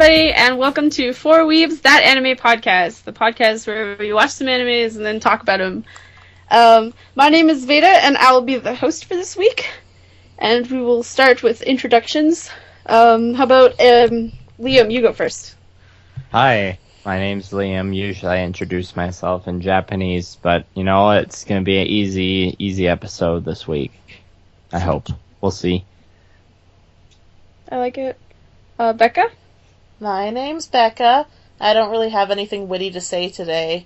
everybody, and welcome to Four Weebs, That Anime Podcast, the podcast where we watch some animes and then talk about them. My name is Veda, and I will be the host for this week, and we will start with introductions. How about, Liam, you go first. Hi, my name's Liam. Usually I introduce myself in Japanese, but, you know, it's going to be an easy episode this week. I hope. We'll see. I like it. Becca? My name's Becca. I don't really have anything witty to say today.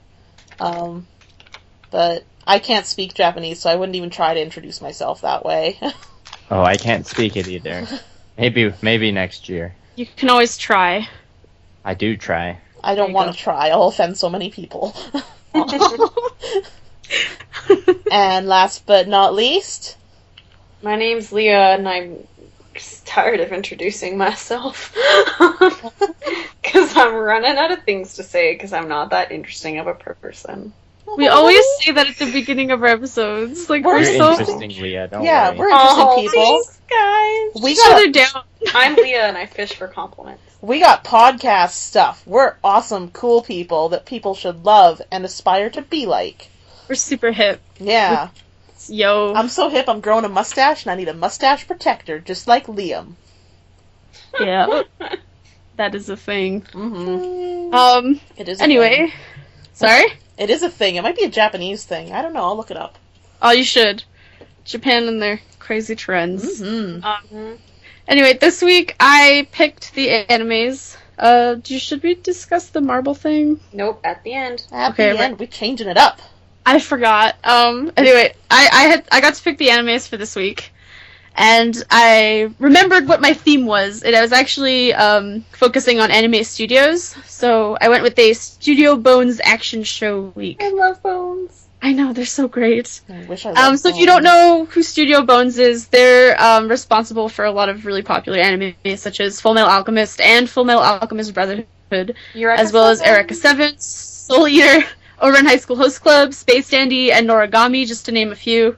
But I can't speak Japanese, so I wouldn't even try to introduce myself that way. Oh, I can't speak it either. Maybe next year. You can always try. I do try. I don't want to try. I'll offend so many people. And last but not least... My name's Leah, and I'm tired of introducing myself. Because I'm running out of things to say, because I'm not that interesting of a person. We always say that at the beginning of our episodes. Like, You're we're so... interesting, Leah. Don't Yeah, worry. we're interesting people. Thanks, guys. We Shut her got, down. I'm Leah, and I fish for compliments. we got podcast stuff. We're awesome, cool people that people should love and aspire to be like. We're super hip. Yeah. Yo. I'm so hip, I'm growing a mustache, and I need a mustache protector, just like Liam. Yeah. That is a thing. Mm-hmm. It is a Anyway. thing. Sorry? It is a thing. It might be a Japanese thing. I don't know. I'll look it up. Oh, you should. Japan and their crazy trends. Mm-hmm. Anyway, this week I picked the animes. Should we discuss the marble thing? Nope, at the end. At Okay, the end, we're changing it up. I forgot. Anyway, I got to pick the animes for this week. And I remembered what my theme was. And I was actually focusing on anime studios. So I went with a Studio Bones action show week. I love bones. I know, they're so great. I wish I loved So if you don't know who Studio Bones is, they're responsible for a lot of really popular anime, such as Fullmetal Alchemist and Fullmetal Alchemist Brotherhood, as well as Eureka 7, Soul Eater, Overrun High School Host Club, Space Dandy, and Noragami, just to name a few.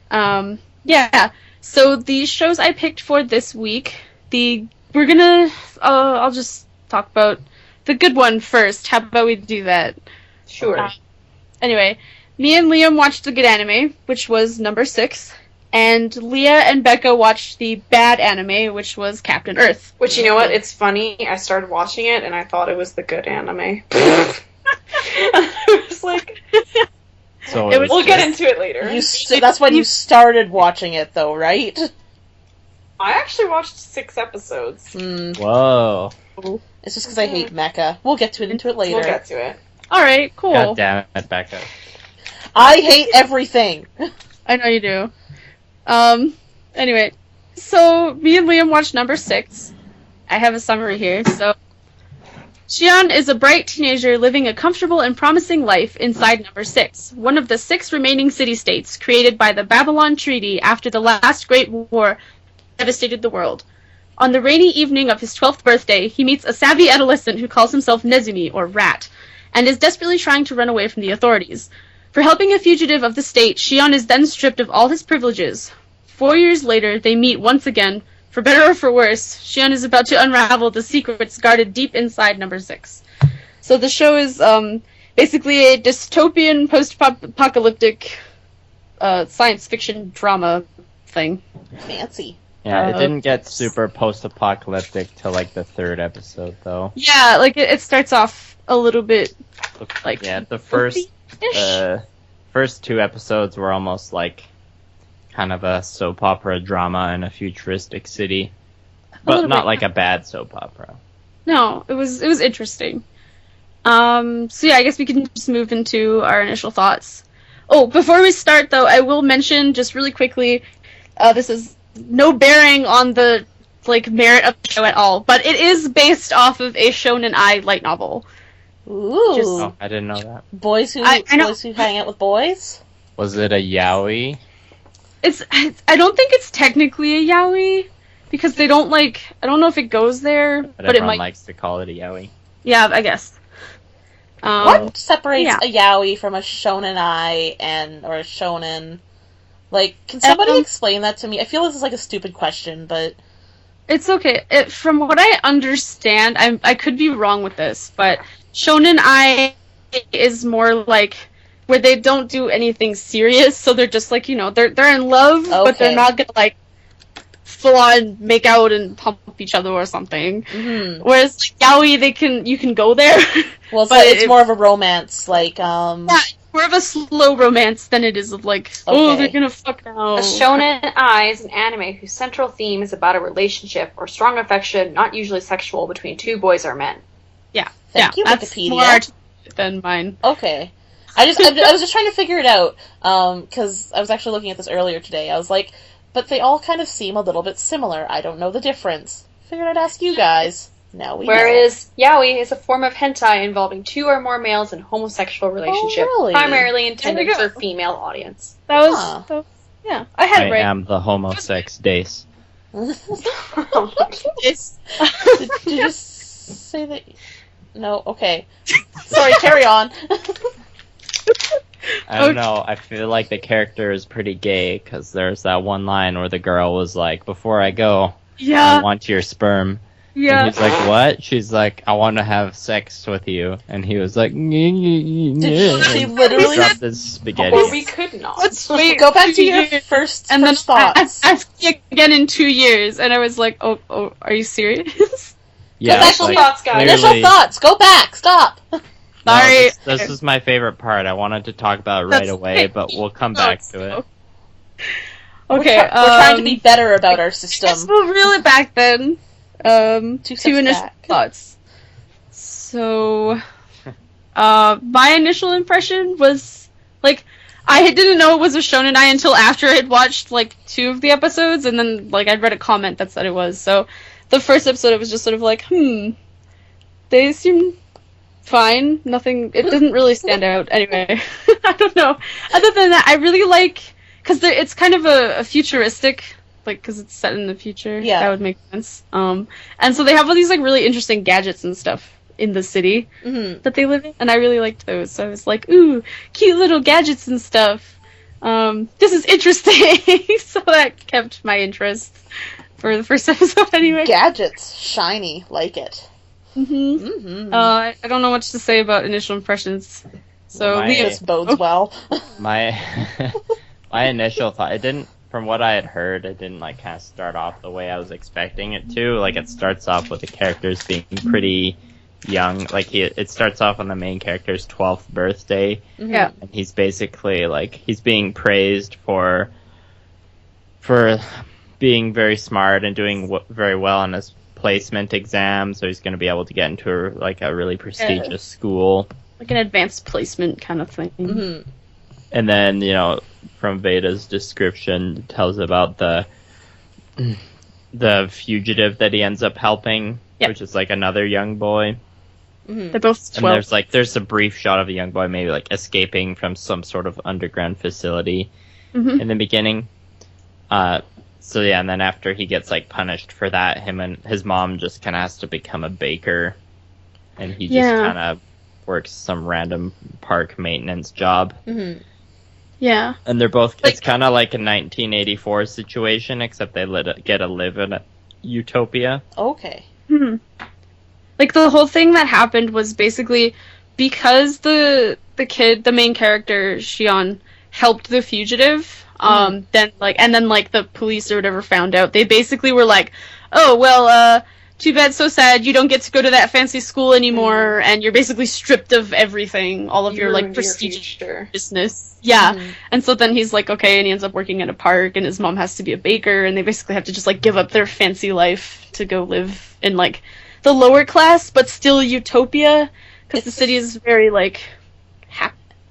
Yeah. So the shows I picked for this week, I'll just talk about the good one first. How about we do that? Sure. Anyway, me and Liam watched the good anime, which was No.6, and Leah and Becca watched the bad anime, which was Captain Earth. Which, you know what? It's funny. I started watching it, and I thought it was the good anime. I was like... So we'll get into it later. That's when you started watching it, though, right? I actually watched 6 episodes. Whoa. It's just because I hate mecha. We'll get into it later. We'll get to it. Alright, cool. God damn it, Becca. I hate everything. I know you do. Anyway, so me and Liam watched No.6. I have a summary here, so... Shion is a bright teenager living a comfortable and promising life inside No.6, one of the 6 remaining city-states created by the Babylon Treaty after the last Great War devastated the world. On the rainy evening of his 12th birthday, he meets a savvy adolescent who calls himself Nezumi, or Rat, and is desperately trying to run away from the authorities. For helping a fugitive of the state, Shion is then stripped of all his privileges. 4 years later, they meet once again. For better or for worse, Shion is about to unravel the secrets guarded deep inside No.6. So the show is basically a dystopian, post-apocalyptic science fiction drama thing. Fancy. Yeah, it didn't get super post-apocalyptic till like the 3rd episode, though. Yeah, like it starts off a little bit like... Yeah, the first 2 episodes were almost like kind of a soap opera drama in a futuristic city, but not like a bad soap opera. No, it was interesting. So yeah, I guess we can just move into our initial thoughts. Oh, before we start though, I will mention just really quickly, this is no bearing on the merit of the show at all, but it is based off of a Shonen Ai light novel. Ooh. I didn't know that. Boys who hang out with boys? Was it a yaoi? I don't think it's technically a yaoi, because they don't I don't know if it goes there, but it might. Likes to call it a yaoi. Yeah, I guess. What separates a yaoi from a shonen ai or a shonen? Can somebody explain that to me? I feel this is a stupid question, but It's okay. From what I understand, I could be wrong with this, but Shonen Ai is more like where they don't do anything serious, so they're just like, they're in love, but they're Okay. not gonna like full on make out and pump each other or something. Mm-hmm. Whereas like, yaoi, you can go there. Well, but it's more of a romance, like, yeah, it's more of a slow romance than it is of like, Okay. they're gonna fuck now. A Shonen Ai is an anime whose central theme is about a relationship or strong affection, not usually sexual, between two boys or men. Yeah, Thank you, that's Wikipedia. more articulate than mine. Okay. I was just trying to figure it out, because I was actually looking at this earlier today. I was like, but they all kind of seem a little bit similar. I don't know the difference. Figured I'd ask you guys. Now we know. Whereas yaoi is a form of hentai involving two or more males in homosexual relationship, really? primarily intended There we for go. female audience. That was, Huh. yeah, I had I it right. am the homosex dace. It's, Did you just say that? No? Okay. Sorry, carry on. I don't know. I feel like the character is pretty gay because there's that one line where the girl was like, "Before I go, I yeah, want your sperm." yeah. And he's like, "What?" She's like, "I want to have sex with you." And he was like, Did she and literally dropped his spaghetti. Or we could not. Let's wait. go back to 2 your years. first And then thoughts? ask me again in 2 years, and I was like, "Oh, are you serious?" Yeah, Initial like, thoughts, guys. Initial clearly- thoughts. Go back. Stop. No, Sorry. this is my favorite part. I wanted to talk about it right That's away, okay. but we'll come back to it. Okay, We're trying to be better about our system. Let's move reel it back then. Two To steps initial back. thoughts. So, my initial impression was like I didn't know it was a shonen ai until after I'd watched like 2 of the episodes, and then like I'd read a comment that said it was. So, the first episode it was just sort of like, they seem fine. Nothing. It didn't really stand out. Anyway, I don't know. Other than that, I really like because it's kind of a futuristic, like because it's set in the future. Yeah. That would make sense. And so they have all these like really interesting gadgets and stuff in the city Mm-hmm. that they live in, and I really liked those. So I was like, ooh, cute little gadgets and stuff. This is interesting. So that kept my interest for the first episode anyway. Gadgets. Shiny. Like it. Mm-hmm. Mm-hmm. I don't know much to say about initial impressions. So My- Leah, This bodes well. My my initial thought, it didn't, from what I had heard, it didn't like kind of start off the way I was expecting it to. Like it starts off with the characters being pretty young. Like it starts off on the main character's 12th birthday, Mm-hmm. Yeah. and he's basically like he's being praised for being very smart and doing very well on his placement exam, so he's going to be able to get into like a really prestigious school. like an advanced placement kind of thing. Mm-hmm. And then, from Veda's description, it tells about the fugitive that he ends up helping, Yeah. which is like another young boy. Mm-hmm. They're both And 12. there's a brief shot of a young boy maybe like escaping from some sort of underground facility Mhm. in the beginning. So yeah, and then after he gets like punished for that, him and his mom just kind of has to become a baker, and he just Yeah. kind of works some random park maintenance job. Mm-hmm. Yeah. And they're both, Like- it's kind of like a 1984 situation, except they get to live in a utopia. Okay. Hmm. Like the whole thing that happened was basically because the main character Shion helped the fugitive. Then the police or whatever found out. They basically were like, "Oh well, too bad, so sad. You don't get to go to that fancy school anymore, and you're basically stripped of everything, all of You your like ruined your prestige future. business." Yeah. Mhm. And so then he's like, okay, and he ends up working at a park, and his mom has to be a baker, and they basically have to just like give up their fancy life to go live in like the lower class, but still utopia, because the It's- city is very like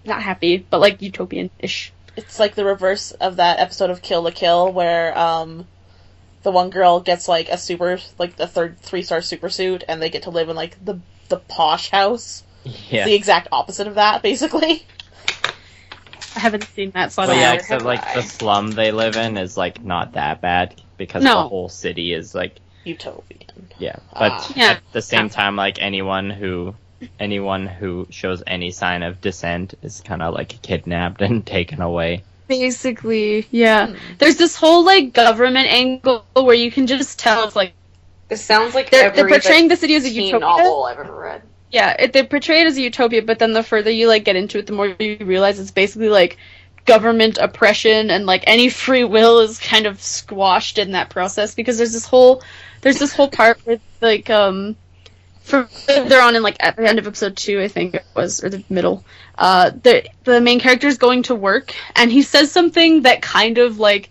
not happy, but like utopian-ish. It's like the reverse of that episode of Kill la Kill where the one girl gets like a super, like the 3-star super suit, and they get to live in like the posh house. Yeah. The exact opposite of that, basically. I haven't seen that, so I But don't yeah, know. except like the slum they live in is like not that bad because No. the whole city is like, Utopian. yeah. But Ah. Yeah. at the same time, like anyone who shows any sign of dissent is kind of like kidnapped and taken away. Basically, yeah. Hmm. There's this whole like government angle where you can just tell it's like This sounds like They're every portraying the city as a teen utopia. novel I've ever read. Yeah, they portray it as a utopia, but then the further you like get into it, the more you realize it's basically like government oppression, and like any free will is kind of squashed in that process, because there's this whole part with like further on in like at the end of episode 2, I think it was, or the middle, the main character is going to work, and he says something that kind of like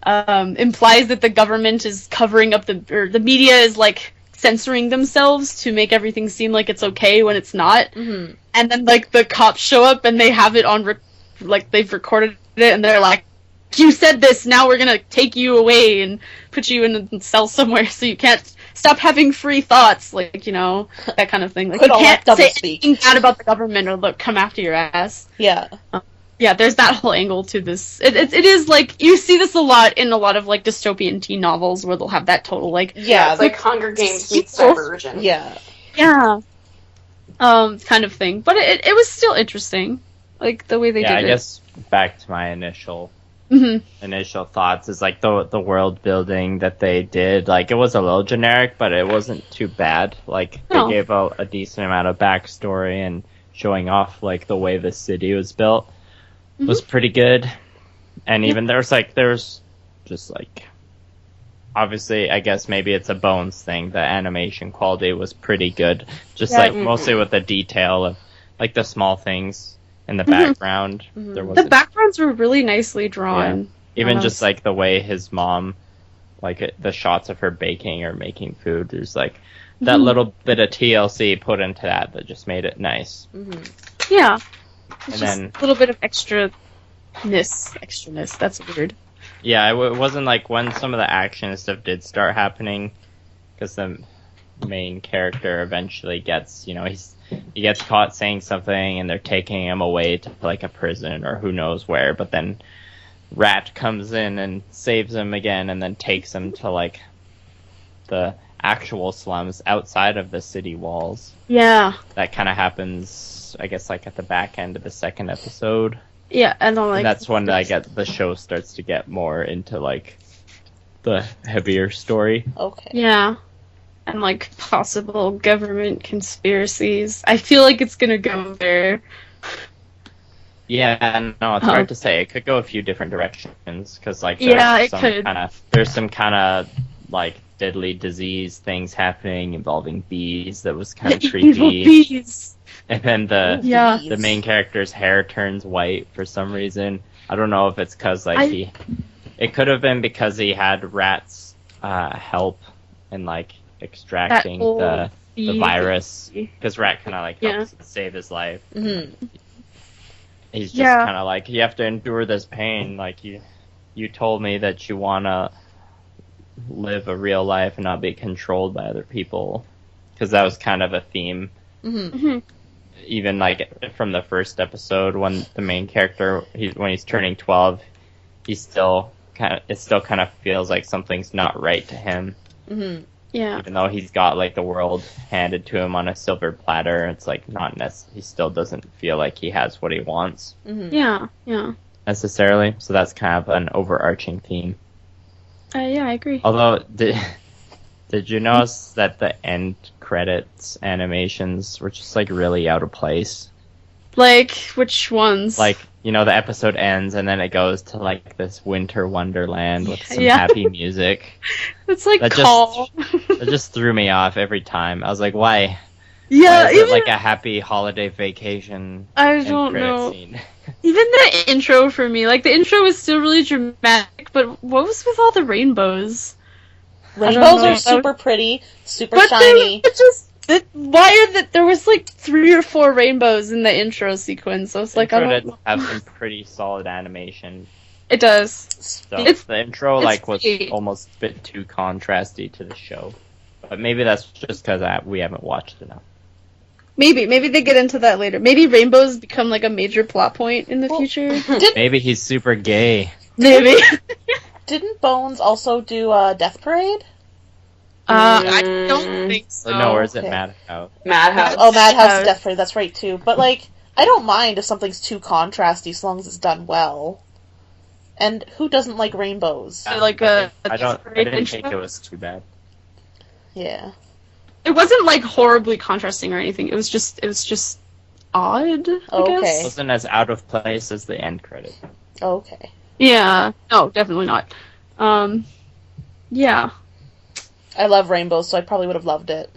implies that the government is covering up or the media is like censoring themselves to make everything seem like it's okay when it's not. Mm-hmm. And then like the cops show up and they have it on like they've recorded it, and they're like, you said this, now we're gonna take you away and put you in a cell somewhere so you can't stop having free thoughts, like, you know, that kind of thing. Like, Quit you all can't that say doublespeak. anything bad about the government or look, come after your ass. Yeah. Yeah, there's that whole angle to this. It is like, you see this a lot in a lot of like dystopian teen novels where they'll have that total like, Yeah. It's like Hunger Games meets Yes. Divergent. Yeah. yeah, kind of thing. But it was still interesting, like the way they did it. I guess back to my initial thoughts is like the world building that they did. Like, it was a little generic, but it wasn't too bad. Like, No. they gave out a decent amount of backstory and showing off like the way the city was built was pretty good. And even there's just like, obviously, I guess maybe it's a Bones thing. The animation quality was pretty good. Just Yeah. like mostly with the detail of like the small things in the background. There was The backgrounds were really nicely drawn. even just like the way his mom, like the shots of her baking or making food. There's like that little bit of TLC put into that just made it nice. Yeah. It's And just then- a little bit of extraness. That's weird. Yeah, it wasn't like when some of the action and stuff did start happening, because the main character eventually gets, he gets caught saying something and they're taking him away to like a prison or who knows where, but then Rat comes in and saves him again and then takes him to like the actual slums outside of the city walls. Yeah. That kind of happens, I guess, like at the back end of the second episode. Yeah, and I'm like, And that's when the show starts to get more into like the heavier story. Okay. yeah. And like possible government conspiracies. I feel like it's gonna go there. Yeah, no, it's hard to say. It could go a few different directions because like Yeah, it some could. there's some kind of like deadly disease things happening involving bees that was kind of Evil creepy. bees. And then the Yeah. the main character's hair turns white for some reason. I don't know if it's because like it could have been because he had Rat's help in like extracting old the bee virus, thingy. because Rat kind of like helps save his life. Mm-hmm. He's just Yeah. kind of like, you have to endure this pain. Like you told me that you want to live a real life and not be controlled by other people, because that was kind of a theme. Mhm. Even like from the first episode, when the main character, when he's turning 12, it still kind of feels like something's not right to him, Mm-hmm. Yeah. even though he's got like the world handed to him on a silver platter. It's like he still doesn't feel like he has what he wants Mm-hmm. Yeah. Yeah. necessarily. So that's kind of an overarching theme. Yeah, I agree. Although, did you notice that the end credits animations were just like really out of place? Like, which ones? Like, the episode ends and then it goes to like this winter wonderland with some Yeah. happy music. it's like that calm. It just threw me off every time. I was like, why? Yeah, Why is even it like a happy holiday vacation I end don't credit know. scene? Even the intro for me, like the intro was still really dramatic, but what was with all the rainbows? Rainbows know. are super pretty, super But shiny. they were just there was like 3 or 4 rainbows in the intro sequence. So it's like I Intro don't did know. have some pretty solid animation. It does. So It's- the intro it's like was great. almost a bit too contrasty to the show. But maybe that's just because we haven't watched enough. Maybe they get into that later. Maybe rainbows become like a major plot point in the Well, future. Maybe he's super gay. Maybe. Didn't Bones also do Death Parade? I don't think so. Or no, or is it okay. Madhouse? Madhouse. Oh, Madhouse Yes. is Death Parade, that's right too. But like, I don't mind if something's too contrasty as long as it's done well. And who doesn't like rainbows? Like a I didn't think it was too bad. Yeah. It wasn't like horribly contrasting or anything. It was just odd, I Okay. guess. It wasn't as out of place as the end credit. Okay. Yeah. No, definitely not. Yeah. I love rainbows, so I probably would have loved it.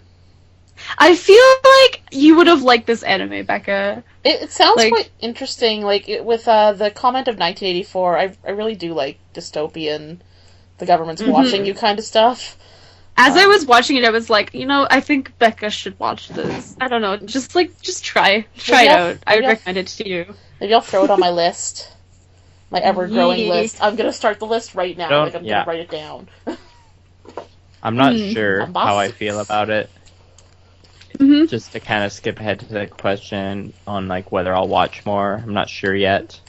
I feel like you would have liked this anime, Becca. It sounds Like- quite interesting. Like with the comment of 1984, I really do like dystopian, the government's watching you kind of stuff. As I was watching it, I was like, I think Becca should watch this. I don't know, just try it Maybe out. I would maybe I'll- recommend it to you. Maybe I'll throw it on my list, my ever-growing Yee. list. I'm gonna start the list right now. Don't- Like I'm yeah. gonna write it down. I'm not Hmm. sure I'm boss. how I feel about it. Hmm. Just to kind of skip ahead to the question on like whether I'll watch more, I'm not sure yet.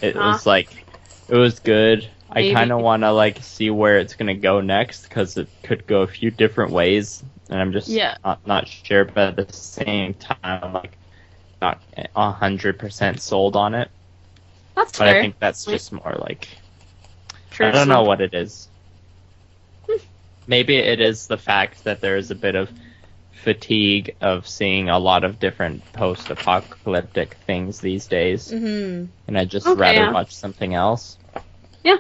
It was good. Maybe. I kind of want to like see where it's gonna go next because it could go a few different ways, and I'm just not sure. But at the same time, I'm like not 100% sold on it. That's But fair. I think that's just more like I Personal. don't know what it is. Maybe it is the fact that there is a bit of fatigue of seeing a lot of different post-apocalyptic things these days, Mm-hmm. and I'd just Okay, rather yeah. watch something else. Yeah.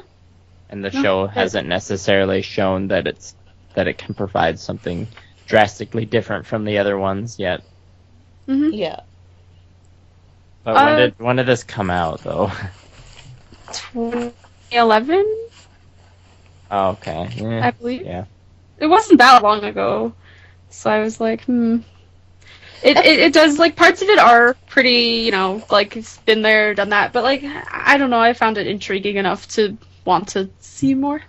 And the No, show that- hasn't necessarily shown that it can provide something drastically different from the other ones yet. Hmm. Yeah. But when did this come out though? 2011, Oh, okay. I Yeah. believe. Yeah. It wasn't that long ago, so I was like, It does, like, parts of it are pretty, like, it's been there, done that, but, like, I don't know, I found it intriguing enough to want to see more.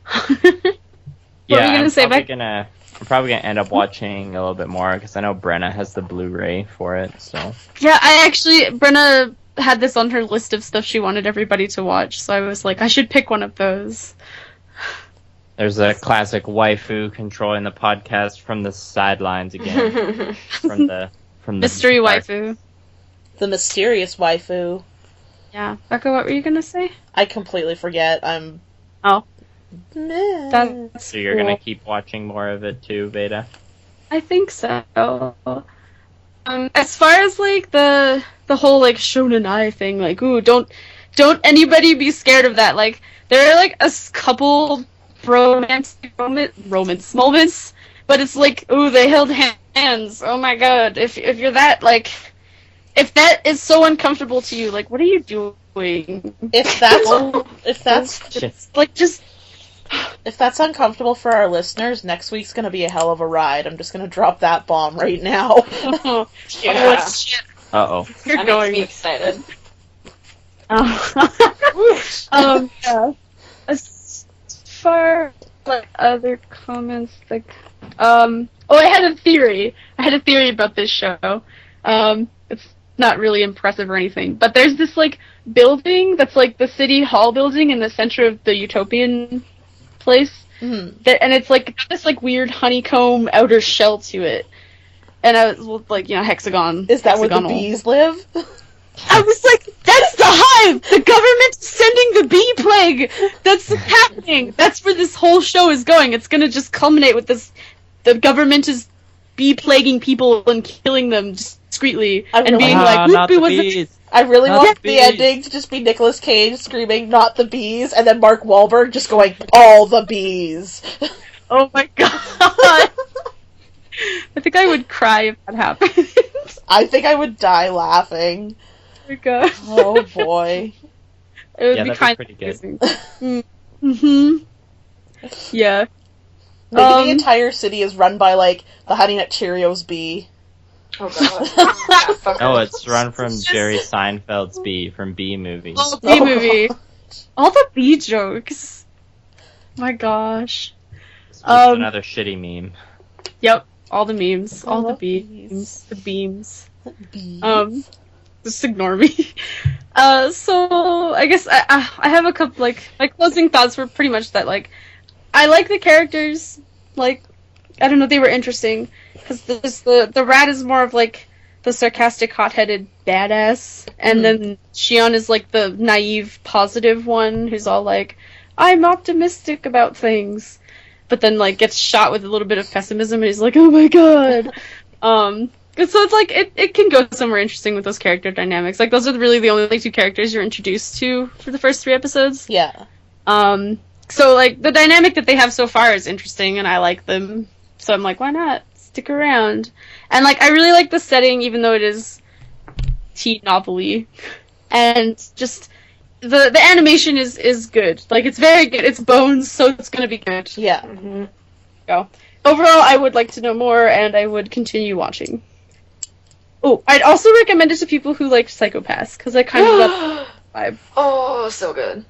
What were you gonna say, Beck? I'm probably gonna end up watching a little bit more because I know Brenna has the Blu-ray for it. So Yeah, Brenna had this on her list of stuff she wanted everybody to watch, so I was like, I should pick one of those. there's a classic waifu controlling the podcast from the sidelines again, from the Mystery dark- waifu. The mysterious waifu. Yeah. Becca, what were you gonna say? I completely forget. I'm. Oh. Meh. That's So you're cool. gonna keep watching more of it too, Veda? I think so. As far as like the whole like shonen ai thing, like don't anybody be scared of that. Like there are like couple romance moments, but it's like they held hands. Oh my god! If you're that like, if that is so uncomfortable to you, like what are you doing? If that's Shit. Like just if that's uncomfortable for our listeners, next week's gonna be a hell of a ride. I'm just gonna drop that bomb right now. oh Yeah. shit! Uh-oh. You're That going. makes me excited. Yeah. As far as other comments, like, I had a theory. About this show. It's not really impressive or anything, but there's this like building that's like the city hall building in the center of the utopian place, Mhm. and it's like got this like weird honeycomb outer shell to it, and I was like, hexagon. Is that where the hexagonal. bees live? I was like, that's the hive! The government is sending the bee plague! That's happening! That's where this whole show is going. It's gonna just culminate with this. The government is bee plaguing people and killing them discreetly. I And really- being Ah, like, not the whoopee was it? bees. I really Not want the the bees. ending to just be Nicolas Cage screaming, "Not the bees," and then Mark Wahlberg just going, "All the bees." Oh my god! I think I would cry if that happened. I think I would die laughing. Oh my god. Oh boy. It would Yeah, be that'd be kind pretty of good. amazing. Mm-hmm. Yeah. Maybe the entire city is run by, like, the Honey Nut Cheerios bee. Oh god. Yeah, fuck No, it. it's run from It's just- Jerry Seinfeld's Bee from Bee Movie. Oh, bee movie. All the bee jokes. My gosh. It's um, another shitty meme. Yep. All the memes. I All the love beams. The beams. Bees. Just ignore me. So I guess I have a couple, like, my closing thoughts were pretty much that, like, I like the characters, like, I don't know, they were interesting, because the rat is more of, like, the sarcastic, hot-headed badass, and then Shion is, like, the naive, positive one, who's all like, I'm optimistic about things. but then like gets shot with a little bit of pessimism, and he's like, oh my god. So it's like it can go somewhere interesting with those character dynamics. Like those are really the only two characters you're introduced to for the first 3 episodes. Yeah. So like the dynamic that they have so far is interesting, and I like them. So I'm like, why not stick around? And like I really like the setting, even though it is teen novel-y, and just the animation is good. Like it's very good. It's Bones, so it's gonna be good. Yeah. Mm-hmm. So overall, I would like to know more, and I would continue watching. Oh, I'd also recommend it to people who like Psychopaths, because I kind of got the vibe. Oh, so good.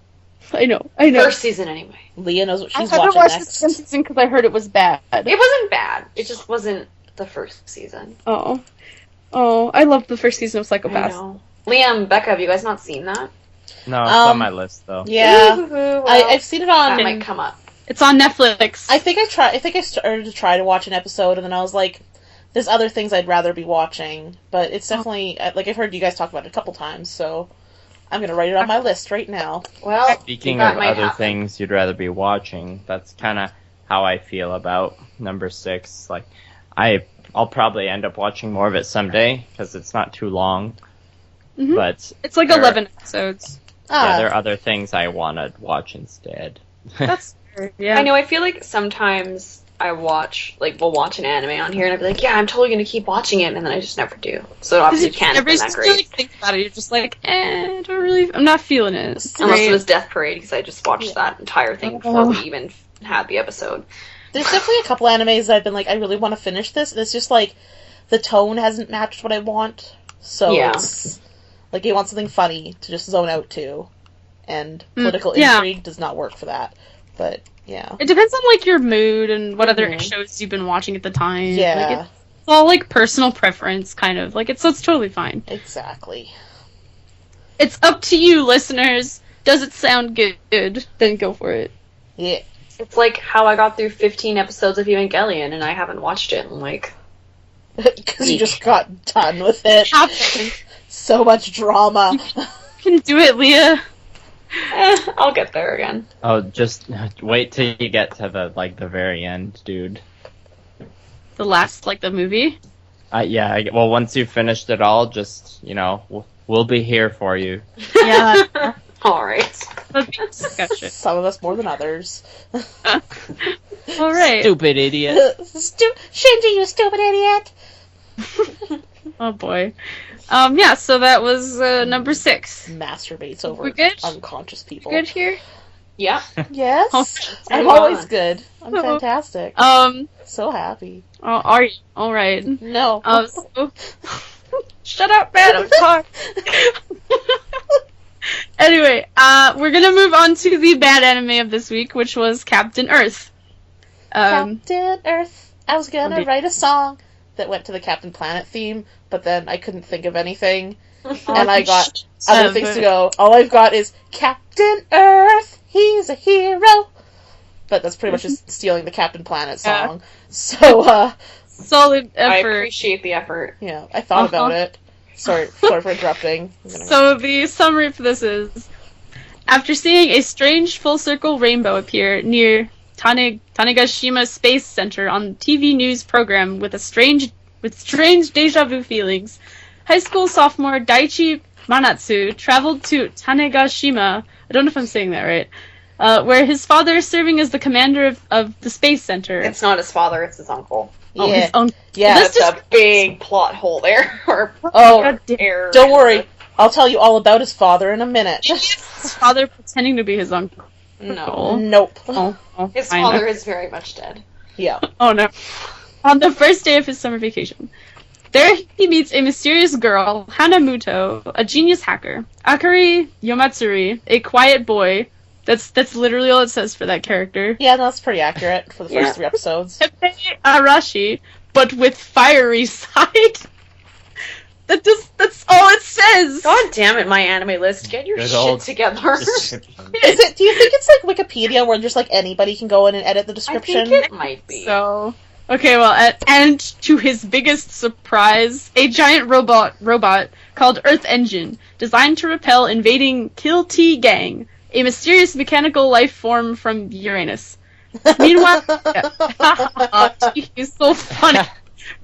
I know. First season, anyway. Leah knows what I she's haven't watching watched the next. second season because I heard it was bad. It wasn't bad. It just wasn't the first season. Oh, I loved the first season of I Psychopaths. know. Liam, Becca, have you guys not seen that? No, it's on my list though. Yeah. Ooh, well, I've seen it on. that might come up. It's on Netflix. I think I started to try to watch an episode, and then I was like, "There's other things I'd rather be watching." But it's definitely like I've heard you guys talk about it a couple times, so I'm gonna write it on my list right now. Well, Speaking that of might other happen. things you'd rather be watching, that's kind of how I feel about number 6. Like, I'll probably end up watching more of it someday because it's not too long. Mhm. But It's like there- 11 episodes. yeah, there are other things I want to watch instead. That's weird. Yeah. I know, I feel like sometimes we'll watch an anime on here, and I'll be like, yeah, I'm totally gonna keep watching it, and then I just never do. So it obviously can't have been that Every time you great. think about it, you're just like, I'm not feeling it. Unless it was Death Parade, because I just watched that entire thing before we even had the episode. There's definitely a couple animes that I've been like, I really want to finish this, and it's just like the tone hasn't matched what I want. So Yeah. it's like you want something funny to just zone out to, and political yeah. intrigue does not work for that. But yeah, It depends on like your mood and what other Mhm. shows you've been watching at the time. yeah, Like, it's all like personal preference, kind of. Like it's totally fine. exactly. It's up to you, listeners. Does it sound good? Then go for it. Yeah, It's like how I got through 15 episodes of Evangelion, and I haven't watched it in like... because you just got done with it. Happen. So much drama. You can do it, Leah. I'll get there again. Oh, just wait till you get to the very end, dude. The last, like, the movie. Yeah. Well, once you've finished it all, just we'll be here for you. Yeah. Alright. That'd be a discussion. Some of us more than others. All right. Stupid idiot. Shinji, you stupid idiot! Oh boy. Yeah. So that was number 6. Masturbates over We good? unconscious people. Good here. Yeah. Yes, Okay. I'm Move always on. good. I'm fantastic. So happy. Are you? All right. No. So... Shut up, man. I'm talking. Anyway, we're gonna move on to the bad anime of this week, which was Captain Earth. Captain Earth. I was gonna Okay. write a song that went to the Captain Planet theme, but then I couldn't think of anything, and I got other things to go. All I've got is Captain Earth. He's a hero. But that's pretty much just stealing the Captain Planet Yeah. song. So, Solid I effort. appreciate the effort. yeah, I thought about it. Sorry for interrupting. I'm gonna- So the summary for this is: after seeing a strange full circle rainbow appear near Tanegashima Space Center on TV news program with strange deja vu feelings, high school sophomore Daichi Manatsu traveled to Tanegashima. I don't know if I'm saying that right. Where his father is serving as the commander of the space center. It's not his father, it's his uncle. Oh, yeah. his uncle. Yeah. This That's a big plot hole there. Or Oh, God damn. error. don't worry. I'll tell you all about his father in a minute. His father pretending to be his uncle. No. Nope. Oh, His fine. father is very much dead. Yeah. Oh no. On the first day of his summer vacation. There he meets a mysterious girl, Hanamuto, a genius hacker, Akari Yomatsuri, a quiet boy. That's literally all it says for that character. Yeah, no, that's pretty accurate for the first Yeah. 3 episodes. Teppei Arashi, but with fiery side. That's all it says. God damn it, my anime list. Get your Good shit old together. description. Do you think it's like Wikipedia where just like anybody can go in and edit the I description? think it might be. So, okay, well, and to his biggest surprise, a giant robot called Earth Engine, designed to repel invading Kill T Gang, a mysterious mechanical life form from Uranus. Meanwhile, he's so funny.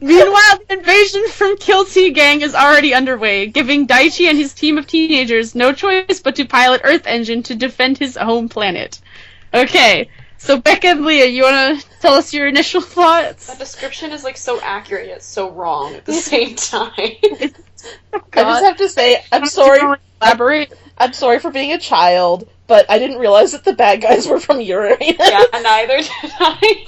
Meanwhile, the invasion from Kill T Gang is already underway, giving Daichi and his team of teenagers no choice but to pilot Earth Engine to defend his home planet. Okay, so Becca and Leah, you want to tell us your initial thoughts? That description is like so accurate yet so wrong at the same time. I just have to say, I'm sorry. Elaborate. I'm sorry for being a child, but I didn't realize that the bad guys were from Uranus. Yeah, neither did I.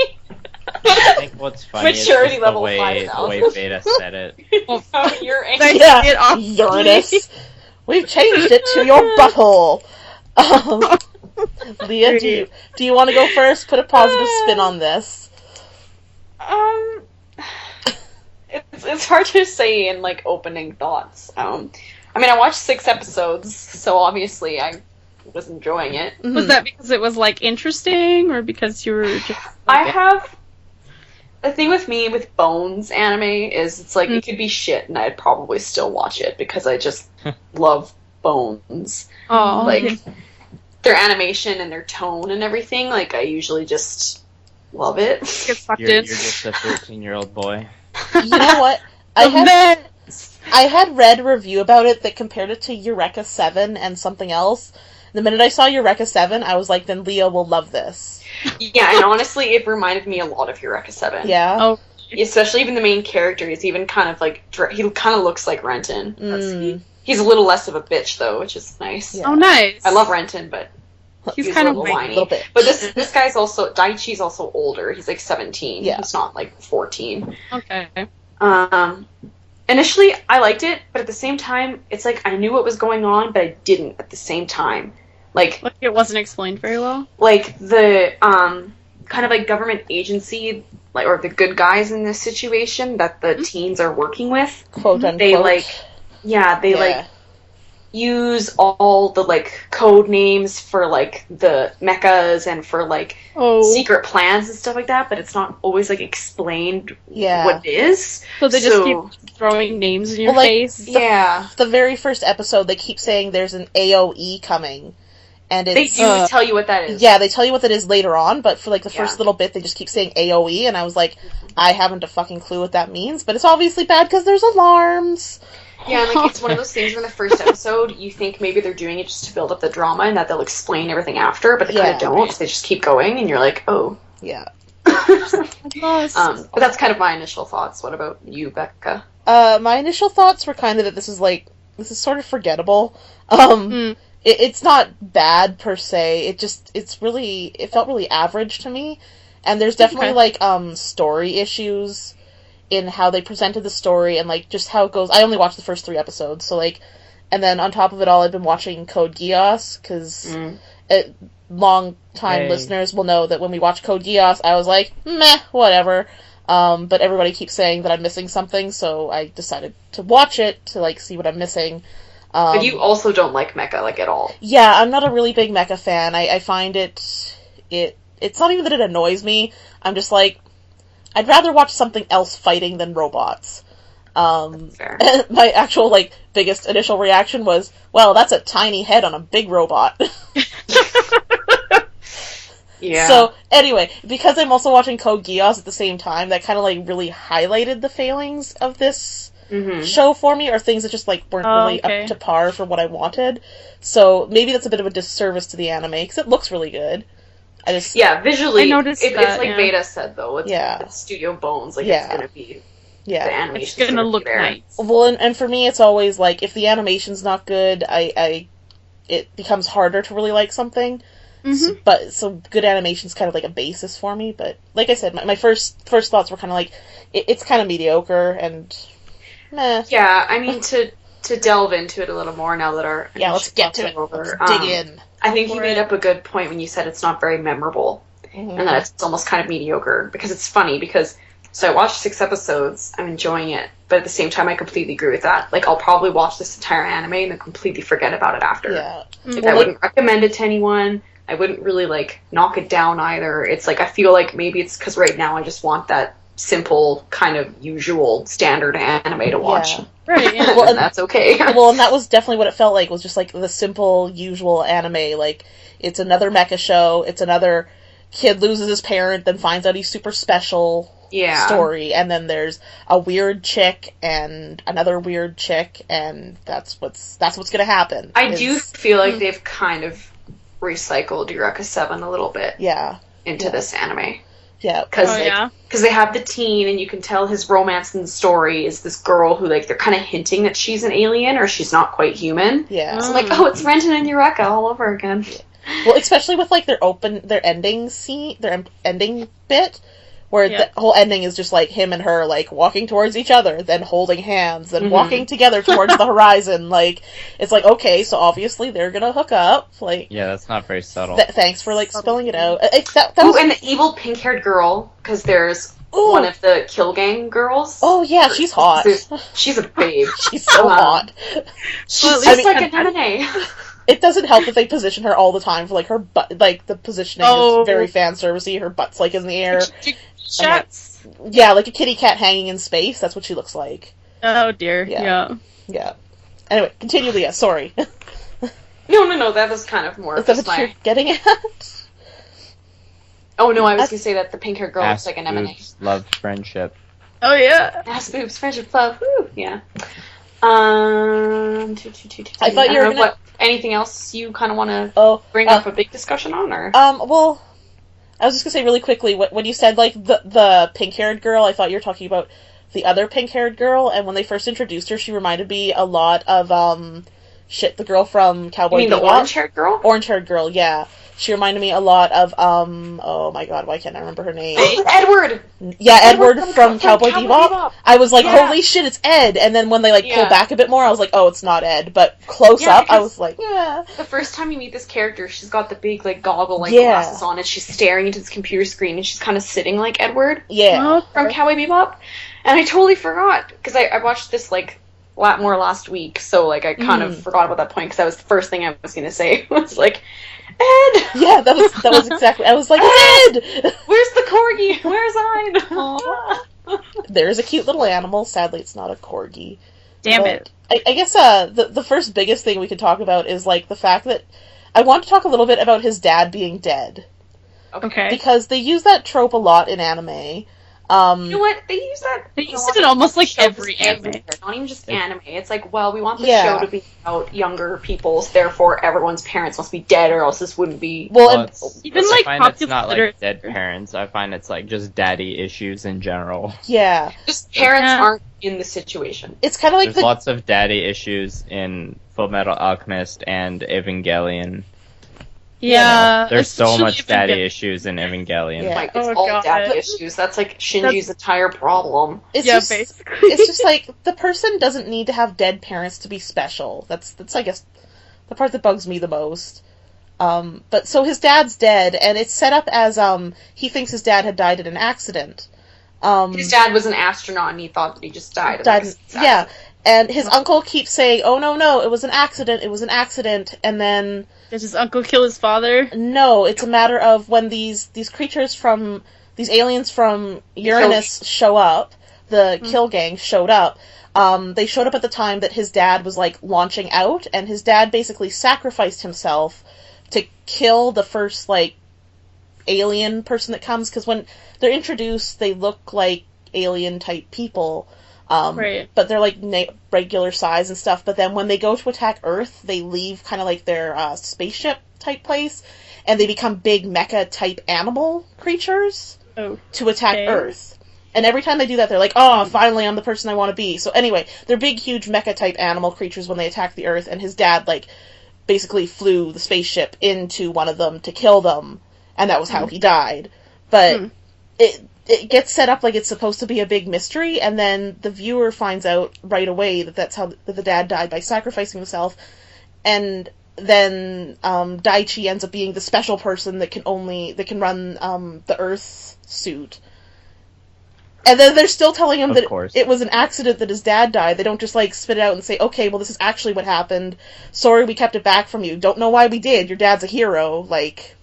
I think what's funny is Maturity just level the way 5,000. Beta said it. Oh, you're Yeah, Get off Uranus. We've changed it to your butthole. Leah, do you want to go first? Put a positive spin on this. It's hard to say in like opening thoughts. I mean, I watched 6 episodes, so obviously I was enjoying it. Was that because it was like interesting, or because you were just? I have the thing with me with Bones anime is it's like it could be shit and I'd probably still watch it because I just love Bones. Oh, Like their animation and their tone and everything. Like I usually just love it. get sucked You're in. just a 13-year-old boy. You know what? I had read a review about it that compared it to Eureka 7 and something else. The minute I saw Eureka 7, I was like, then Leah will love this. Yeah, and honestly, it reminded me a lot of Eureka 7. Yeah? Oh, Especially even the main character is even kind of like, he kind of looks like Renton. He's a little less of a bitch though, which is nice. Yeah. oh, nice. I love Renton, but He's he's kind a of little whiny. whiny. Little bit. But this guy's also, Daichi's also older. He's like 17. Yeah. He's not like 14. Okay. Initially, I liked it, but at the same time, it's like I knew what was going on, but I didn't at the same time. Like It wasn't explained very well. the kind of like government agency, like or the good guys in this situation that the teens are working with. Quote unquote. They like use all the like code names for like the mechas and for like secret plans and stuff like that, but it's not always like explained what it is. So they just keep throwing names in your Well, like, face. The very first episode, they keep saying there's an AOE coming. And it's, they do tell you what that is. Yeah, they tell you what that is later on, but for like the first little bit, they just keep saying AOE, and I was like, I haven't a fucking clue what that means, but it's obviously bad because there's alarms. Yeah, and like it's one of those things where in the first episode, you think maybe they're doing it just to build up the drama and that they'll explain everything after, but they kind of don't. They just keep going, and you're like, oh. Yeah. But that's kind of my initial thoughts. What about you, Becca? My initial thoughts were kind of that this is sort of forgettable. It's not bad per se. It felt really average to me. And there's definitely story issues in how they presented the story and like just how it goes. I only watched the first 3 episodes, so like, and then on top of it all, I've been watching Code Geass because long time listeners will know that when we watched Code Geass, I was like, meh, whatever. But everybody keeps saying that I'm missing something, so I decided to watch it to like see what I'm missing. But you also don't like mecha, like, at all. Yeah, I'm not a really big mecha fan. I find it's not even that it annoys me. I'm just like, I'd rather watch something else fighting than robots. Fair. My actual, like, biggest initial reaction was, well, that's a tiny head on a big robot. Yeah. So, anyway, because I'm also watching Code Geass at the same time, that kind of, like, really highlighted the failings of this show for me, or things that just, like, weren't really up to par for what I wanted. So, maybe that's a bit of a disservice to the anime, because it looks really good. Visually, I noticed it's that, like Beta said, though. It's Studio Bones. Like, it's gonna be... Yeah. The animation's It's gonna look nice. Well, and for me, it's always, like, if the animation's not good, it becomes harder to really like something. So good animation's kind of like a basis for me, but like I said, my first thoughts were kind of like, it's kind of mediocre, and meh. Yeah, I mean, to delve into it a little more now that our... Yeah, let's get to it. Over, let's dig in. I think you made up a good point when you said it's not very memorable, and that it's almost kind of mediocre, because it's funny, because... So I watched 6 episodes, I'm enjoying it, but at the same time I completely agree with that. Like, I'll probably watch this entire anime and then completely forget about it after. Yeah. Like, I wouldn't recommend it to anyone. I wouldn't really, like, knock it down either. It's like, I feel like maybe it's because right now I just want that simple, kind of usual, standard anime to watch. Yeah. Right, yeah. Well, and that's okay. Well, and that was definitely what it felt like, was just, like, the simple, usual anime. Like, it's another mecha show, it's another kid loses his parent, then finds out he's super special story, and then there's a weird chick and another weird chick, and that's what's gonna happen. I do feel like they've kind of recycled Eureka 7 a little bit into this anime. Yeah. Because they have the teen, and you can tell his romance in the story is this girl who, like, they're kind of hinting that she's an alien or she's not quite human. Yeah. So, like, oh, it's Renton and Eureka all over again. Well, especially with, like, their ending scene, their ending bit, where the whole ending is just, like, him and her, like, walking towards each other, then holding hands, then walking together towards the horizon. Like, it's like, okay, so obviously they're gonna hook up. Like, yeah, that's not very subtle. Thanks for, like, spelling it out. And the evil pink-haired girl, because there's one of the Kill Gang girls. Oh, yeah, she's hot. She's a babe. She's so hot. She's just like an anime. It doesn't help that they position her all the time for, like, her butt, like, the positioning is very fan-servicey. Her butt's, like, in the air. Shots. Yeah, like a kitty cat hanging in space. That's what she looks like. Oh, dear. Yeah. Anyway, continue, Leah. Sorry. No, that was kind of more Is that what you're getting at? Oh, no, I was going to say that the pink-haired girl looks like an M&A. Love, friendship. Oh, yeah. Ass boobs, friendship, love. Woo, yeah. I thought you were gonna... Anything else you kind of want to bring up a big discussion on, or? Well, I was just gonna say really quickly, when you said, like, the pink-haired girl, I thought you were talking about the other pink-haired girl, and when they first introduced her, she reminded me a lot of, the girl from Cowboy Bebop. You mean the orange-haired girl? Orange-haired girl, yeah. She reminded me a lot of, oh my god, why can't I remember her name? Edward! Yeah, Edward from Cowboy Bebop. I was like, holy shit, it's Ed! And then when they, like, pull back a bit more, I was like, oh, it's not Ed. But close up, I was like, yeah. The first time you meet this character, she's got the big, like, goggle, like, glasses on, and she's staring into this computer screen, and she's kind of sitting like Edward. Yeah. From Cowboy Bebop. And I totally forgot, because I watched this, like, a lot more last week, so, like, I kind of forgot about that point, because that was the first thing I was going to say. I was like, Ed! Yeah, that was exactly... I was like, Ed! Where's the corgi? Where's Ide? There's a cute little animal. Sadly, it's not a corgi. Damn it. I guess the first biggest thing we could talk about is, like, the fact that... I want to talk a little bit about his dad being dead. Okay. Because they use that trope a lot in anime. You know what? They use it in almost like every anime. Not even just anime. It's like, well, we want the show to be about younger people, so therefore everyone's parents must be dead, or else this wouldn't be. Well, even like I find it's not like dead parents. I find it's like just daddy issues in general. Yeah. Just parents aren't in the situation. It's kind of like there's lots of daddy issues in Fullmetal Alchemist and Evangelion. Yeah. There's so much daddy issues in Evangelion. Yeah. Like, it's all daddy issues. That's like Shinji's entire problem. Basically. It's just like, the person doesn't need to have dead parents to be special. That's I guess, the part that bugs me the most. But so his dad's dead, and it's set up as, he thinks his dad had died in an accident. His dad was an astronaut, and he thought that he just died. Yeah. And his uncle keeps saying, oh, no, it was an accident, and then... Does his uncle kill his father? No, it's a matter of when these creatures from... These aliens from Uranus show up, the Kill Gang showed up, they showed up at the time that his dad was, like, launching out, and his dad basically sacrificed himself to kill the first, like, alien person that comes, because when they're introduced, they look like alien-type people, but they're, like, regular size and stuff. But then when they go to attack Earth, they leave kind of like their spaceship-type place, and they become big mecha-type animal creatures to attack Earth. And every time they do that, they're like, oh, finally I'm the person I want to be. So anyway, they're big, huge mecha-type animal creatures when they attack the Earth, and his dad, like, basically flew the spaceship into one of them to kill them, and that was how he died. But it gets set up like it's supposed to be a big mystery, and then the viewer finds out right away that that's how the dad died, by sacrificing himself, and then Daichi ends up being the special person that can run the Earth suit. And then they're still telling him that it was an accident that his dad died. They don't just, like, spit it out and say, okay, well, this is actually what happened. Sorry we kept it back from you. Don't know why we did. Your dad's a hero. Like...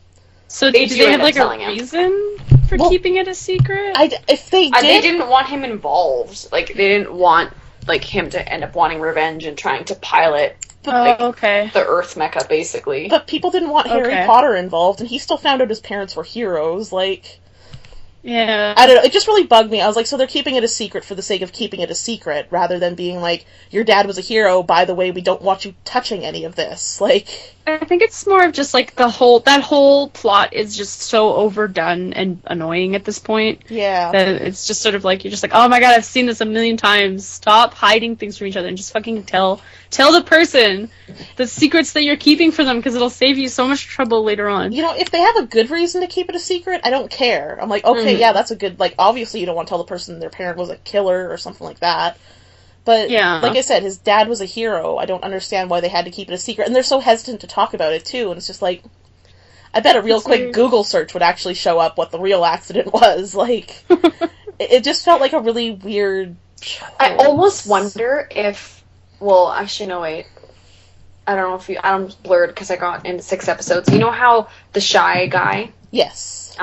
So do they have, like, a reason for keeping it a secret? If they did... They didn't want him involved. Like, they didn't want, like, him to end up wanting revenge and trying to pilot Oh, okay. the Earth mecha, basically. But people didn't want Harry Okay. Potter involved, and he still found out his parents were heroes. Like, Yeah. I don't know. It just really bugged me. I was like, so they're keeping it a secret for the sake of keeping it a secret, rather than being like, your dad was a hero. By the way, we don't want you touching any of this. Like, I think it's more of just like that whole plot is just so overdone and annoying at this point. yeah. That it's just sort of like you're just like, oh my god, I've seen this a million times. Stop hiding things from each other and just fucking tell the person the secrets that you're keeping for them because it'll save you so much trouble later on. You know, if they have a good reason to keep it a secret, I don't care. I'm like, okay, yeah, that's a good, like, obviously you don't want to tell the person their parent was a killer or something like that. But, Yeah. like I said, his dad was a hero. I don't understand why they had to keep it a secret. And they're so hesitant to talk about it, too. And it's just like, I bet a real It's quick weird. Google search would actually show up what the real accident was. Like, it just felt like a really weird choice. I almost wonder if... Well, actually, no, wait. I don't know if you... I'm blurred because I got into 6 episodes. You know how the shy guy, Yes.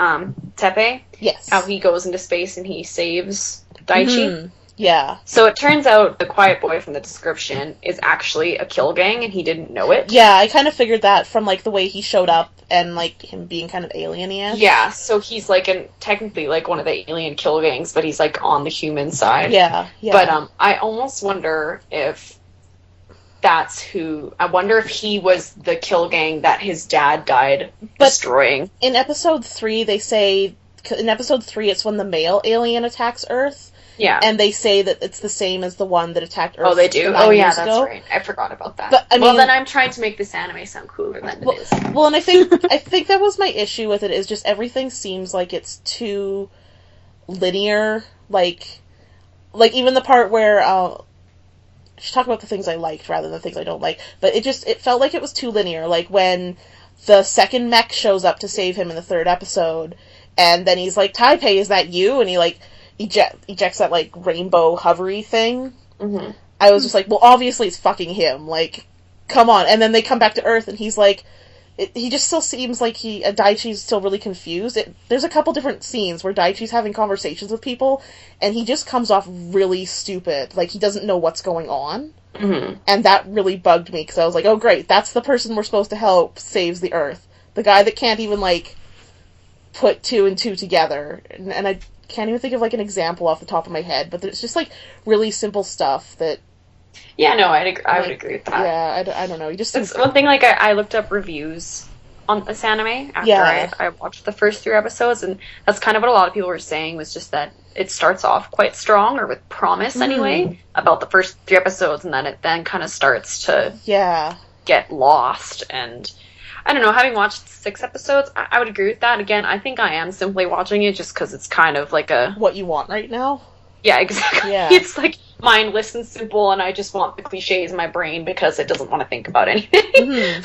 Tepe, Yes. how he goes into space and he saves Daichi? Mhm. Yeah. So it turns out the quiet boy from the description is actually a kill gang and he didn't know it. Yeah, I kind of figured that from, like, the way he showed up and, like, him being kind of alien-y. Yeah, so he's like technically like one of the alien kill gangs, but he's like on the human side. Yeah, yeah. But I almost wonder if that's who... I wonder if he was the kill gang that his dad died But- destroying. In episode 3, they say... In episode 3, it's when the male alien attacks Earth, Yeah. and they say that it's the same as the one that attacked Earth. Oh, they do? 9 Oh, yeah, years that's ago. right. I forgot about that. But, I well, mean- then I'm trying to make this anime sound cooler than it is. Well, and I think that was my issue with it, is just everything seems like it's too linear. Like even the part where, I should talk about the things I liked rather than the things I don't like, but it felt like it was too linear. Like, when the second mech shows up to save him in the 3rd episode, and then he's like, Taipei, is that you? And he, like, ejects that, like, rainbow hovery thing. Mm-hmm. I was just like, well, obviously it's fucking him. Like, come on. And then they come back to Earth, and he's like, he just still seems like Daichi's still really confused. There's a couple different scenes where Daichi's having conversations with people, and he just comes off really stupid. Like, he doesn't know what's going on. Mm-hmm. And that really bugged me, because I was like, oh great, that's the person we're supposed to help saves the Earth. The guy that can't even, like, put 2 and 2 together. And I can't even think of, like, an example off the top of my head, but there's just, like, really simple stuff that... Yeah, no, I would agree with that. Yeah, I don't know. You just... It's one thing, like, I looked up reviews on this anime after Yeah. I watched the first 3 episodes, and that's kind of what a lot of people were saying, was just that it starts off quite strong, or with promise anyway, about the first 3 episodes, and then it then kind of starts to Yeah. get lost, and I don't know, having watched 6 episodes, I would agree with that. Again, I think I am simply watching it just because it's kind of like a... What you want right now? Yeah, exactly. Yeah. It's like mindless and simple, and I just want the cliches in my brain because it doesn't want to think about anything.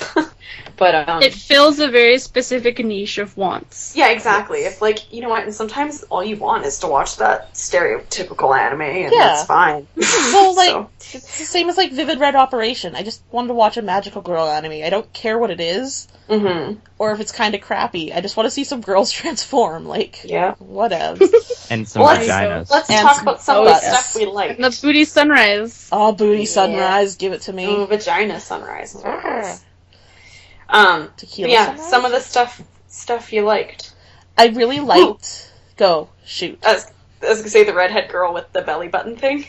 But It fills a very specific niche of wants. yeah, exactly. If, like, you know what, and sometimes all you want is to watch that stereotypical anime, and Yeah. that's fine. Well, like, So, it's the same as, like, Vivid Red Operation. I just wanted to watch a magical girl anime. I don't care what it is, mhm. or if it's kind of crappy. I just want to see some girls transform. Like, Yeah. whatever. And some Well, vaginas. Let's And talk some about some of the butts. stuff we like. And the booty sunrise. Oh, booty Yeah. sunrise, give it to me. Ooh, vagina sunrise. Is what it is. Tequila But yeah, sunrise? some of the stuff you liked. I really liked... Go, shoot. I was gonna say the redhead girl with the belly button thing.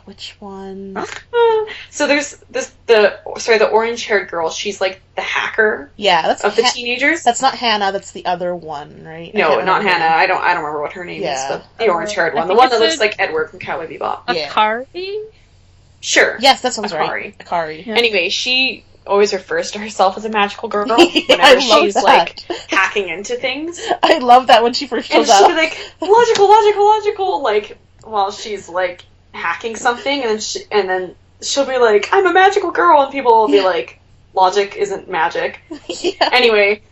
Which one? So there's the orange-haired girl. She's like the hacker Yeah, that's of the teenagers. That's not Hannah, that's the other one, right? I No, can't not remember. Hannah. I don't remember what her name Yeah. is, but the orange-haired I one, the think one that it's looks a- like Edward from Cowboy Bebop. Yeah. Akari? Sure. Yes, that sounds right. Akari. Akari. Yeah. Anyway, she always refers to herself as a magical girl Yeah, whenever I love she's that. like hacking into things, I love that when she first and shows she'll up. be like logical, like while she's like hacking something, and then she'll be like, I'm a magical girl, and people will be like, logic isn't magic. Yeah. Anyway,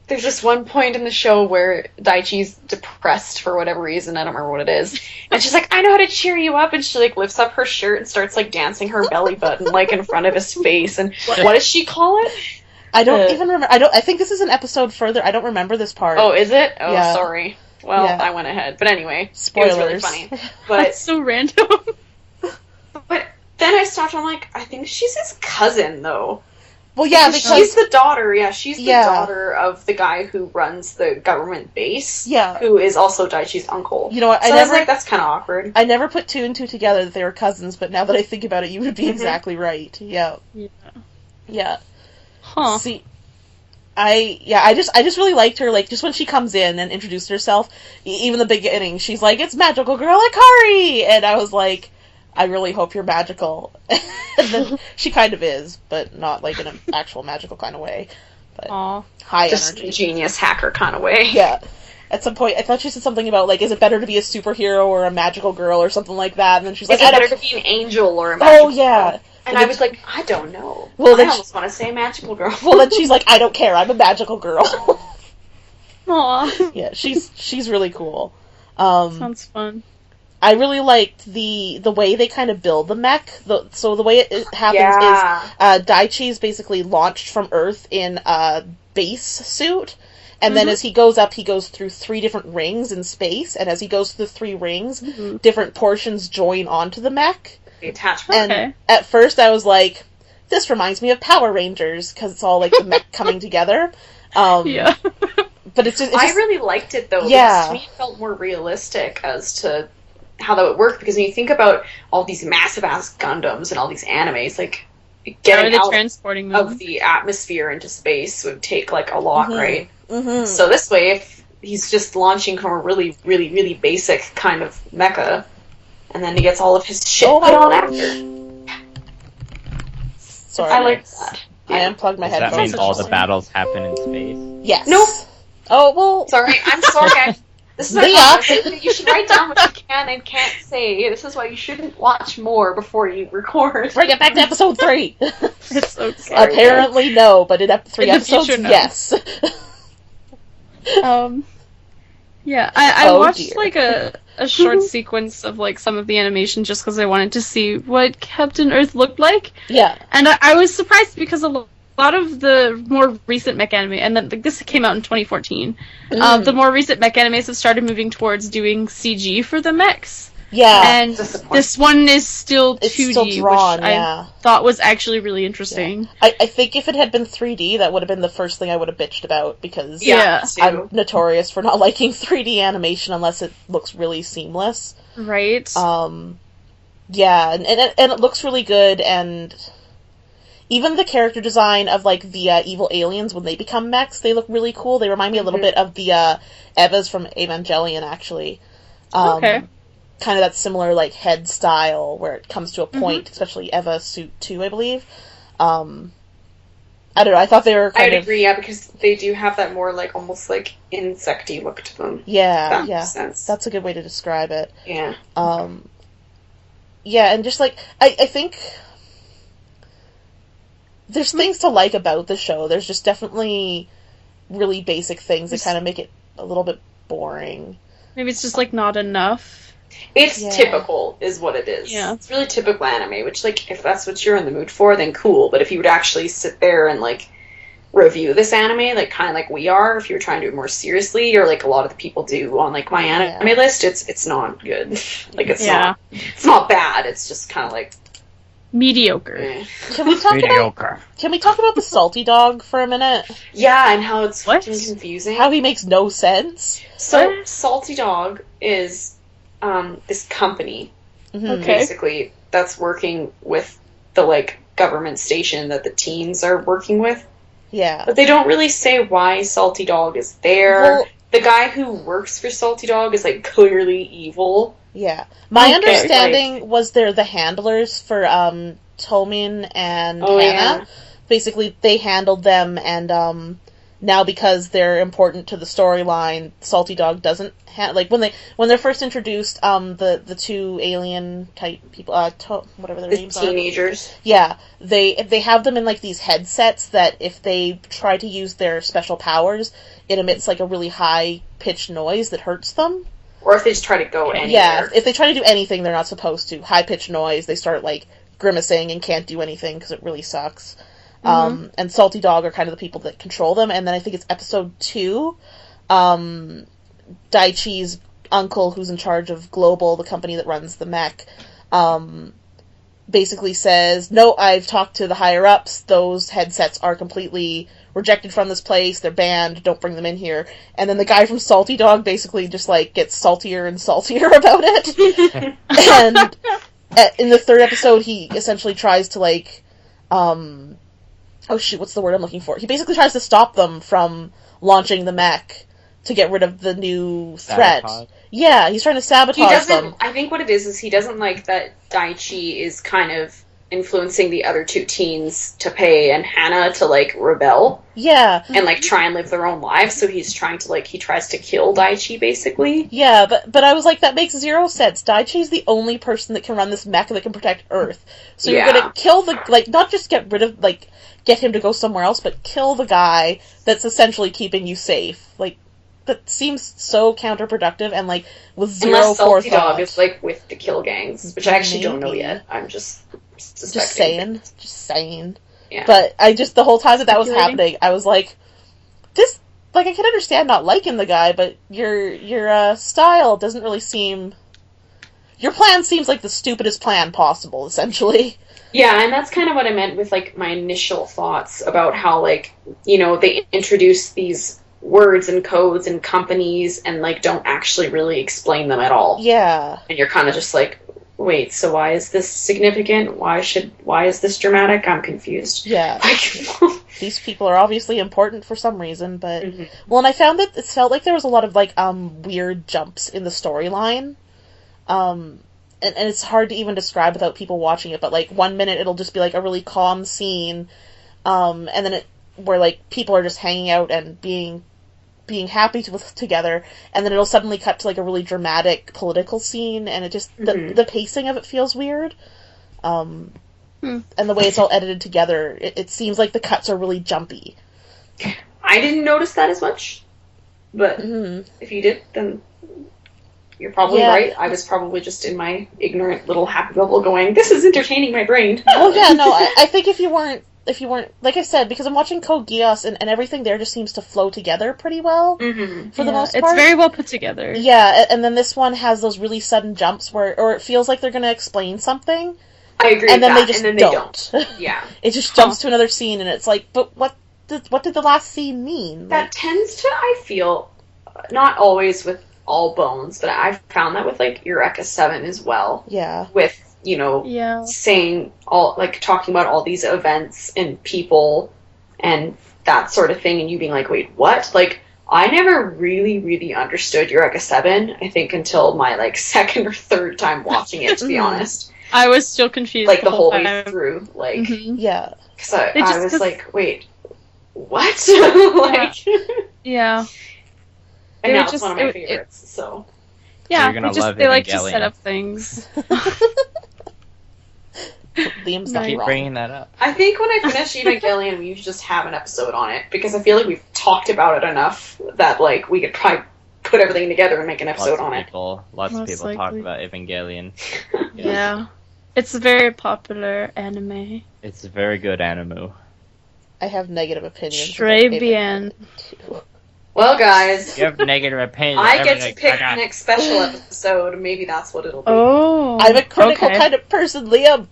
there's just one point in the show where Daichi's depressed for whatever reason, I don't remember what it is, and she's like, I know how to cheer you up, and she like lifts up her shirt and starts like dancing her belly button like in front of his face, and what does she call it? I don't even remember. I think this is an episode further. I don't remember this part. Oh, is it? Oh, Yeah. sorry. Well, Yeah. I went ahead. But anyway, Spoilers. it was really funny. But That's so random. but then I stopped. I'm like, I think she's his cousin, though. Well, yeah, because she's the daughter. Yeah, she's the Yeah. daughter of the guy who runs the government base. Yeah. Who is also Daichi's uncle. You know what? So I was like, that's kind of awkward. I never put two and two together that they were cousins, but now that I think about it, you would be exactly right. Yeah. Yeah. Yeah. Huh. See, I just really liked her, like, just when she comes in and introduced herself, even the beginning, she's like, it's magical girl Akari! And I was like, I really hope you're magical. And then she kind of is, but not, like, in an actual magical kind of way. But Aw. high Just energy. genius hacker kind of way. Yeah. At some point, I thought she said something about, like, is it better to be a superhero or a magical girl or something like that? And then she's like, Is it I better don't... to be an angel or a magical Oh, yeah. girl? And I was like, I don't know. Well, I then almost want to say magical girl. Well, then she's like, I don't care, I'm a magical girl. Aw. Yeah, she's really cool. Sounds fun. I really liked the way they kind of build the mech. So the way it happens Yeah. is Daichi's basically launched from Earth in a base suit, and then as he goes up, he goes through 3 different rings in space, and as he goes through the 3 rings, different portions join onto the mech. The attachment. And Okay. at first I was like, this reminds me of Power Rangers, because it's all like the mech coming together. Yeah. But it's just... I really liked it, though. Yeah. Because to me, it felt more realistic as to how that would work. Because when you think about all these massive-ass Gundams and all these animes, like, How are getting they out transporting them? of the atmosphere into space would take, like, a lot, right? Mhm. So this way, if he's just launching from a really, really, really basic kind of mecha, and then he gets all of his shit Oh my put on God. after. Sorry. I like that. I unplugged my Does that headphones. mean all the interesting. battles happen in space? Yes. Nope. Oh, well... Sorry, I'm sorry. This is my Leah. policy. You should write down what you can and can't say. This is why you shouldn't watch more before you record. Bring it back to episode 3. It's okay. Sorry. Apparently no, but in 3 In the episodes, future, no. yes. Yeah, I Oh, watched dear. like a short sequence of like some of the animation just because I wanted to see what Captain Earth looked like, Yeah. and I was surprised because a lot of the more recent mech anime, and then like, this came out in 2014. The more recent mech animes have started moving towards doing CG for the mechs, Yeah. and Disappointing. this one is still 2D, It's still drawn, which yeah. I thought was actually really interesting. I think if it had been 3D, that would have been the first thing I would have bitched about, because Yeah. too. I'm notorious for not liking 3D animation unless it looks really seamless. Right? Yeah, and it looks really good, and even the character design of, like, the evil aliens, when they become mechs, they look really cool. They remind me a little bit of the Evas from Evangelion, actually. Okay. Kind of that similar, like, head style, where it comes to a point, especially Eva Suit 2, I believe. I don't know, I thought they were I kind would of... agree, yeah, because they do have that more, like, almost, like, insecty look to them. Yeah, That yeah. makes sense. That's a good way to describe it. Yeah. Yeah, and just, like, I think there's things to like about the show. There's just definitely really basic things that kind of make it a little bit boring. Maybe it's just like not enough. It's Yeah. typical, is what it is. Yeah. It's really typical anime, which, like, if that's what you're in the mood for, then cool. But if you would actually sit there and, like, review this anime, like, kind of like we are, if you were trying to do it more seriously, or, like, a lot of the people do on, like, my anime list, it's not good. Like, it's not bad, it's just kind of like, Mediocre. eh. Can we talk about the salty dog for a minute? Yeah, and how it's What? fucking confusing. How he makes no sense? So, What? Salty Dog is this company, Mhm. Okay. basically, that's working with the, like, government station that the teens are working with. Yeah. But they don't really say why Salty Dog is there. Well- The guy who works for Salty Dog is, like, clearly evil. Yeah. My Okay. understanding was they're the handlers for Tomin and Oh, Hannah. yeah. Basically, they handled them, and now because they're important to the storyline, Salty Dog doesn't like when they're first introduced, the 2 alien type people, whatever their The names are. teenagers. Yeah, they have them in like these headsets that if they try to use their special powers, it emits like a really high pitched noise that hurts them. Or if they just try to go anywhere. Yeah, if they try to do anything they're not supposed to, high pitched noise, they start like grimacing and can't do anything because it really sucks. And Salty Dog are kind of the people that control them. And then I think it's episode 2, Daichi's uncle, who's in charge of Global, the company that runs the mech, basically says, no, I've talked to the higher-ups, those headsets are completely rejected from this place, they're banned, don't bring them in here. And then the guy from Salty Dog basically just, like, gets saltier and saltier about it. And in the third episode, he essentially tries to, like, oh shoot, what's the word I'm looking for? He basically tries to stop them from launching the mech to get rid of the new threat. Sabotage. Yeah, he's trying to He sabotage doesn't. them. I think what it is he doesn't like that Daichi is kind of influencing the other two teens, Tappei and Hannah, to like rebel Yeah, and like try and live their own lives. So he's trying to he tries to kill Daichi basically. yeah, but I was like, that makes zero sense. Daichi's the only person that can run this mech that can protect Earth. So you're Yeah. gonna kill the, like, not just get rid of, like, get him to go somewhere else, but kill the guy that's essentially keeping you safe. Like, that seems so counterproductive and, like, with zero Unless Salty forethought. Dog is like with the kill gangs, which I actually don't know Maybe. yet. I'm just Just suspecting. saying. Yeah. But I just, the whole time that was Speculating. happening, I was like, this, like, I can understand not liking the guy, but your style doesn't really seem, your plan seems like the stupidest plan possible, essentially. Yeah, and that's kind of what I meant with like my initial thoughts about how like, you know, they introduce these words and codes and companies and like don't actually really explain them at all. Yeah. And you're kind of just like, wait, so why is this significant? Why is this dramatic? I'm confused. Yeah. Like, These people are obviously important for some reason, but, Mhm. well, and I found that it felt like there was a lot of, like, weird jumps in the storyline. And it's hard to even describe without people watching it, but, like, 1 minute it'll just be, like, a really calm scene, and then where, like, people are just hanging out and being happy together, and then it'll suddenly cut to, like, a really dramatic political scene, and it just, Mhm. the pacing of it feels weird. And the way it's all edited together, it seems like the cuts are really jumpy. I didn't notice that as much, but Mhm. if you did, then you're probably Yeah. right. I was probably just in my ignorant little happy bubble going, this is entertaining my brain. Oh yeah, no, I think if you weren't, like I said, because I'm watching Code Geass and everything there just seems to flow together pretty well, Mm-hmm. for the most it's part. very well put together. Yeah, and then this one has those really sudden jumps or it feels like they're gonna explain something, I agree and with then that, they just and then don't. they don't. Yeah. It just jumps to another scene, and it's like, but what did the last scene mean? That Like, tends to, I feel, not always with all bones, but I've found that with, like, Eureka 7 as well. yeah. With, you know, Yeah. saying all, like, talking about all these events and people and that sort of thing, and you being like, wait, what? Like, I never really, really understood Eureka 7, I think, until my, like, second or third time watching it, to be honest. I was still confused. Like, the whole way time. through. Like, Mhm. Yeah. because I just- was 'cause- like, wait, what? Like, Yeah. and It now would it's just- one of my it- favorites, so. Yeah. You're gonna love they like to Evangelion. set up things. Liam's not Right. Keep wrong. bringing that up. I think when I finish Evangelion, we should just have an episode on it, because I feel like we've talked about it enough that, like, we could probably put everything together and make an episode on it. Lots of Most people talk likely. about Evangelion. Yeah. It's a very popular anime. It's a very good anime. I have negative opinions. about Très Evangelion bien. too. Well, guys, You have negative opinions. I get to everything. pick the next special episode. Maybe that's what it'll be. Oh. I'm a critical okay. kind of person, Liam.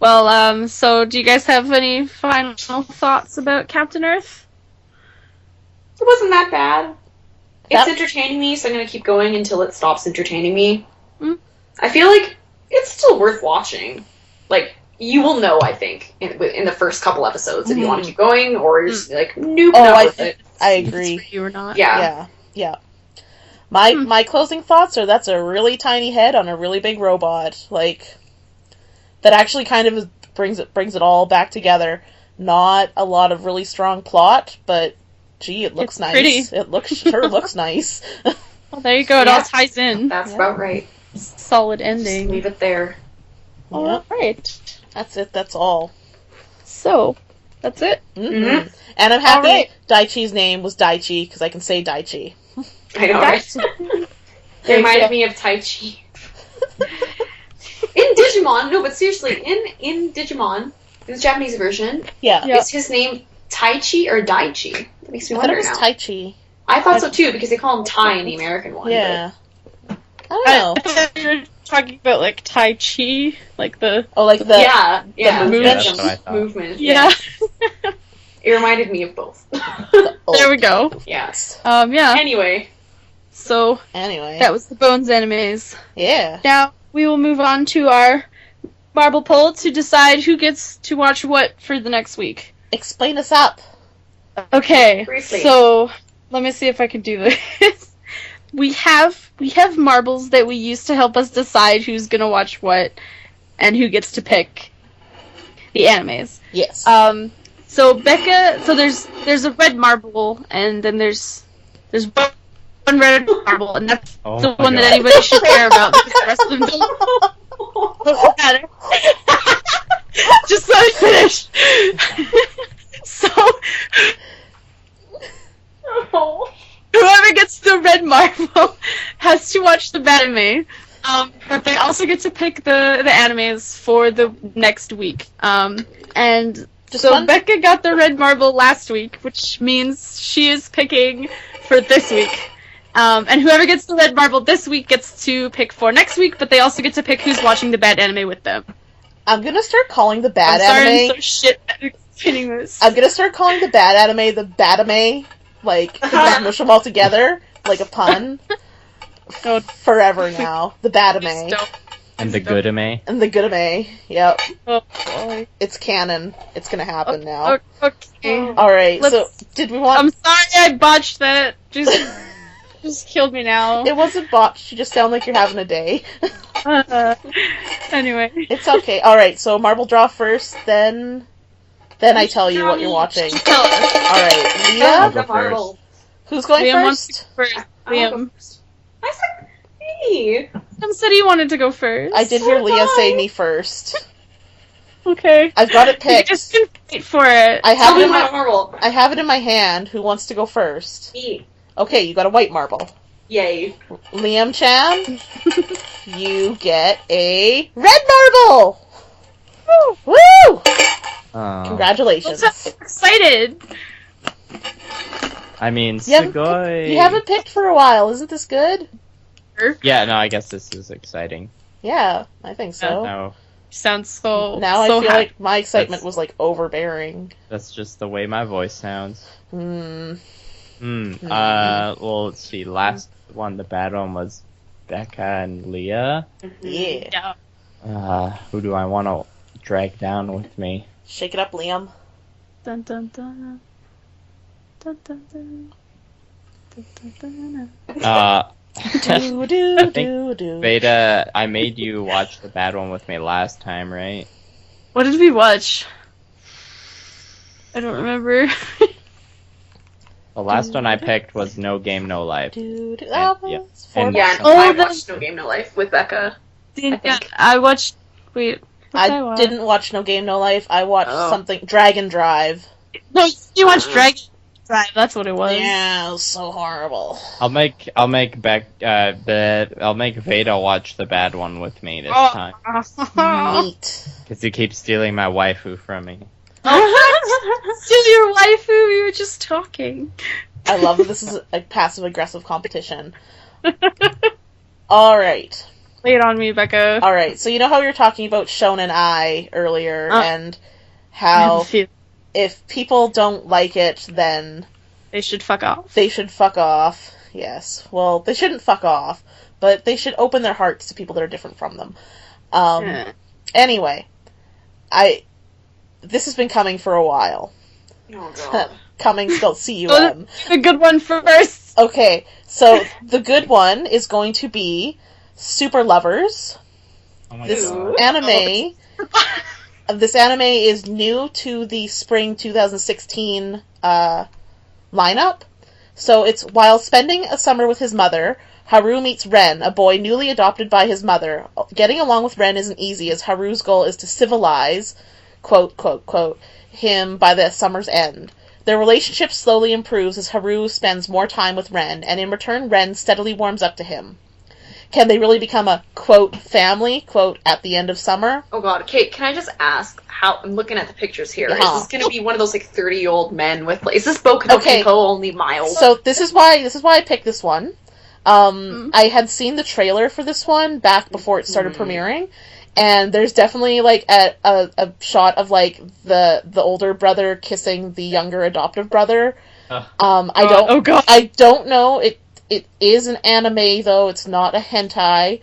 Well, so do you guys have any final thoughts about Captain Earth? It wasn't that bad. It's That- entertaining me, so I'm going to keep going until it stops entertaining me. Mm. I feel like it's still worth watching. Like, you will know, I think, in the first couple episodes if you want to keep going, or you're just like, nope, Oh, not worth it. I It's agree. for you or not? Yeah. Yeah. My closing thoughts are that's a really tiny head on a really big robot. Like, that actually kind of brings it all back together. Not a lot of really strong plot, but gee, it looks It's nice. pretty. It sure looks nice. Well, there you go. It Yeah. all ties in. That's Yeah. about right. Solid Just ending. leave it there. All right. That's it. That's all. So, that's it. Mm-hmm. And I'm happy All right. Daichi's name was Daichi because I can say Daichi. I know, right? It reminded me of Tai Chi. In Digimon, no, but seriously, in Digimon, in the Japanese version, Yeah. Yeah. is his name Tai Chi or Daichi? That makes me I thought wonder it was now. Taichi. I thought so too, because they call him Tai in the American one. Yeah. I don't know. I thought you were talking about like Tai Chi, like the yeah, movement. Yeah, that's what I thought. movement. yeah. It reminded me of both. There we go. Yes. Yeah. Anyway, So Anyway. that was the Bones animes. Yeah. Now we will move on to our marble poll to decide who gets to watch what for the next week. Explain us up. Okay. Briefly. So let me see if I can do this. We have marbles that we use to help us decide who's gonna watch what and who gets to pick the animes. Yes. So Becca, so there's a red marble, and then there's one red marble, and that's Oh the my one that God. anybody should care about because the rest of them don't matter. Just let me finish. So whoever gets the red marble has to watch the anime. But they also get to pick the animes for the next week. And Just so one? Becca got the red marble last week, which means she is picking for this week. And whoever gets the red marble this week gets to pick for next week, but they also get to pick who's watching the bad anime with them. I'm gonna start calling the bad I'm sorry anime. I'm so shit at explaining this. I'm gonna start calling the bad anime the badame, like just mush them all together, like a pun. No. Forever now. The Please badame don't. And the good anime. and the goodame. Yep, Oh, boy. it's canon. It's gonna happen now. Okay. All right. So Let's- did we want? I'm sorry I botched that. Just killed me now. It wasn't botched. You just sound like you're having a day. Anyway. It's okay. All right. So marble draw first, then I tell you what you're watching. Tell us. All right, I'll Leah. go the marble. Who's going Liam wants to first? go first. I'll go Liam. first. I said me. Liam said he wanted to go first. I did hear So Leah say fine. me first. Okay. I've got it You picked. just can wait for it. I Tell have it me in my my marble. I have it in my hand. Who wants to go first? Me. Okay, you got a white marble. Yay. Liam Chan, you get a red marble. Woo! Oh. Congratulations. I'm so excited. I mean, You haven't, Sugoi. you haven't picked for a while. Isn't this good? Yeah, no, I guess this is exciting. Yeah, I think so. No, Sounds so. Now so I feel happy. like my excitement That's- was like overbearing. that's just the way my voice sounds. Hmm. Well, let's see. Last one, the bad one was Becca and Leah. Yeah. Yeah. Who do I want to drag down with me? Shake it up, Liam. Dun dun dun. Dun dun dun. Dun dun dun. Do do I think do do. Veda, I made you watch the bad one with me last time, right? What did we watch? I don't remember. The last one I picked was No Game, No Life. Do do. And- Oh, yeah. that's four And- bucks. Yeah, Oh, I the- watched No Game No Life with Becca. Yeah, think. I watched. Wait. what did I watch? didn't watch No Game No Life. I watched Oh. something Dragon Drive. No, you watched Dragon Drive. That's what it was. Yeah, it was so horrible. I'll make Veda watch the bad one with me this Oh. time Neat. because he keeps stealing my waifu from me. Still your waifu. We were just talking. I love that this is a passive aggressive competition. All right. Lay it on me, Becca. All right. So you know how we were talking about Shonen Ai earlier and I have a how feeling if people don't like it, then they should fuck off. they should fuck off. Yes. Well, they shouldn't fuck off, but they should open their hearts to people that are different from them. Yeah. Anyway, this has been coming for a while. Oh god. Coming spelled C-U-M. The good one first. Okay, so the good one is going to be Super Lovers. Oh my This god. anime, this anime is new to the spring 2016 lineup. So it's while spending a summer with his mother, Haru meets Ren, a boy newly adopted by his mother. Getting along with Ren isn't easy, as Haru's goal is to civilize, quote, quote, quote, him by the summer's end. Their relationship slowly improves as Haru spends more time with Ren, and in return Ren steadily warms up to him. Can they really become a, quote, family, quote, at the end of summer? Oh god. Okay, can I just ask how I'm looking at the pictures here. Yeah. Is this gonna be one of those like 30-year-old men with like is this Boku no Okay. Pico only mild? So this is why I picked this one. I had seen the trailer for this one back before it started premiering, and there's definitely like a shot of like the older brother kissing the younger adoptive brother. I don't know. It is an anime though. It's not a hentai.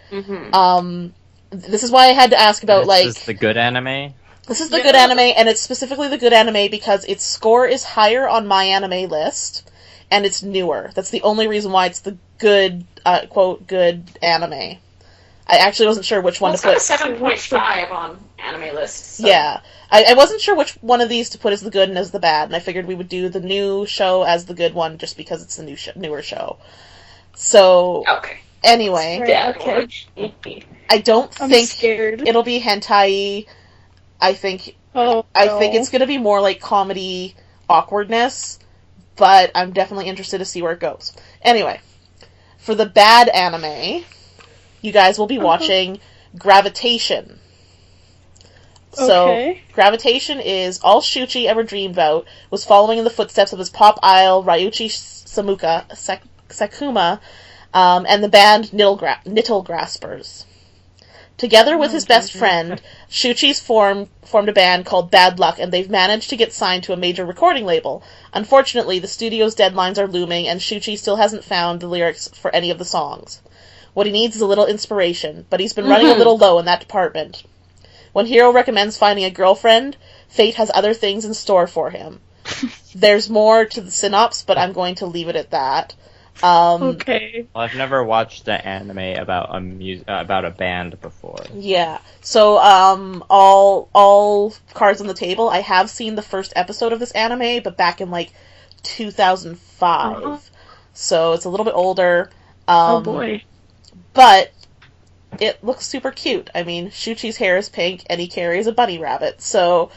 This is why I had to ask about like. Is this the good anime? This is the good anime, and it's specifically the good anime because its score is higher on my anime list, and it's newer. That's the only reason why it's the good, quote, good anime. I actually wasn't sure which one to put. It's got a 7.5 on anime list. So. Yeah. I wasn't sure which one of these to put as the good and as the bad, and I figured we would do the new show as the good one just because it's the newer show. So, okay. Anyway. Yeah, okay. I don't think scared. it'll be hentai. I think it's going to be more like comedy awkwardness, but I'm definitely interested to see where it goes. Anyway, for the bad anime, you guys will be watching Gravitation. So, Gravitation is all Shuchi ever dreamed about, was following in the footsteps of his pop idol Ryuichi Sakuma, and the band Nittle Graspers. Together with his best friend, Shuchi's formed a band called Bad Luck, and they've managed to get signed to a major recording label. Unfortunately, the studio's deadlines are looming, and Shuchi still hasn't found the lyrics for any of the songs. What he needs is a little inspiration, but he's been running a little low in that department. When Hiro recommends finding a girlfriend, fate has other things in store for him. There's more to the synopsis, but I'm going to leave it at that. Okay. Well, I've never watched an anime about about a band before. Yeah. So, all cards on the table. I have seen the first episode of this anime, but back in like 2005. So it's a little bit older. Oh boy. But it looks super cute. I mean, Shuchi's hair is pink, and he carries a bunny rabbit. So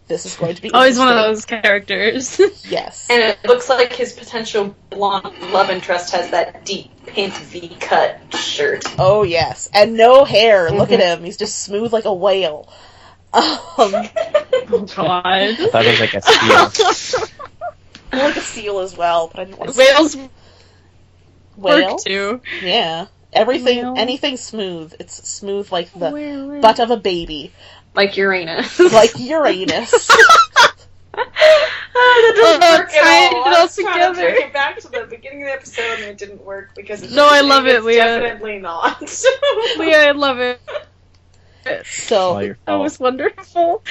this is going to be always one of those characters. Yes. And it looks like his potential blonde love interest has that deep pink V-cut shirt. Oh, yes. And no hair. Look at him. He's just smooth like a whale. Oh, God. I thought it was like a seal. I like a seal as well, but I didn't want to Whales whale? work too. Yeah. Everything, Whale. anything smooth. It's smooth like the butt of a baby. Like Uranus. Like Uranus. That doesn't work at tying all. it all I was trying to together. bring it back to the beginning of the episode and it didn't work because it's No, I love it, it's Leah. definitely not. Leah, I love it. So, All your That fault. was wonderful.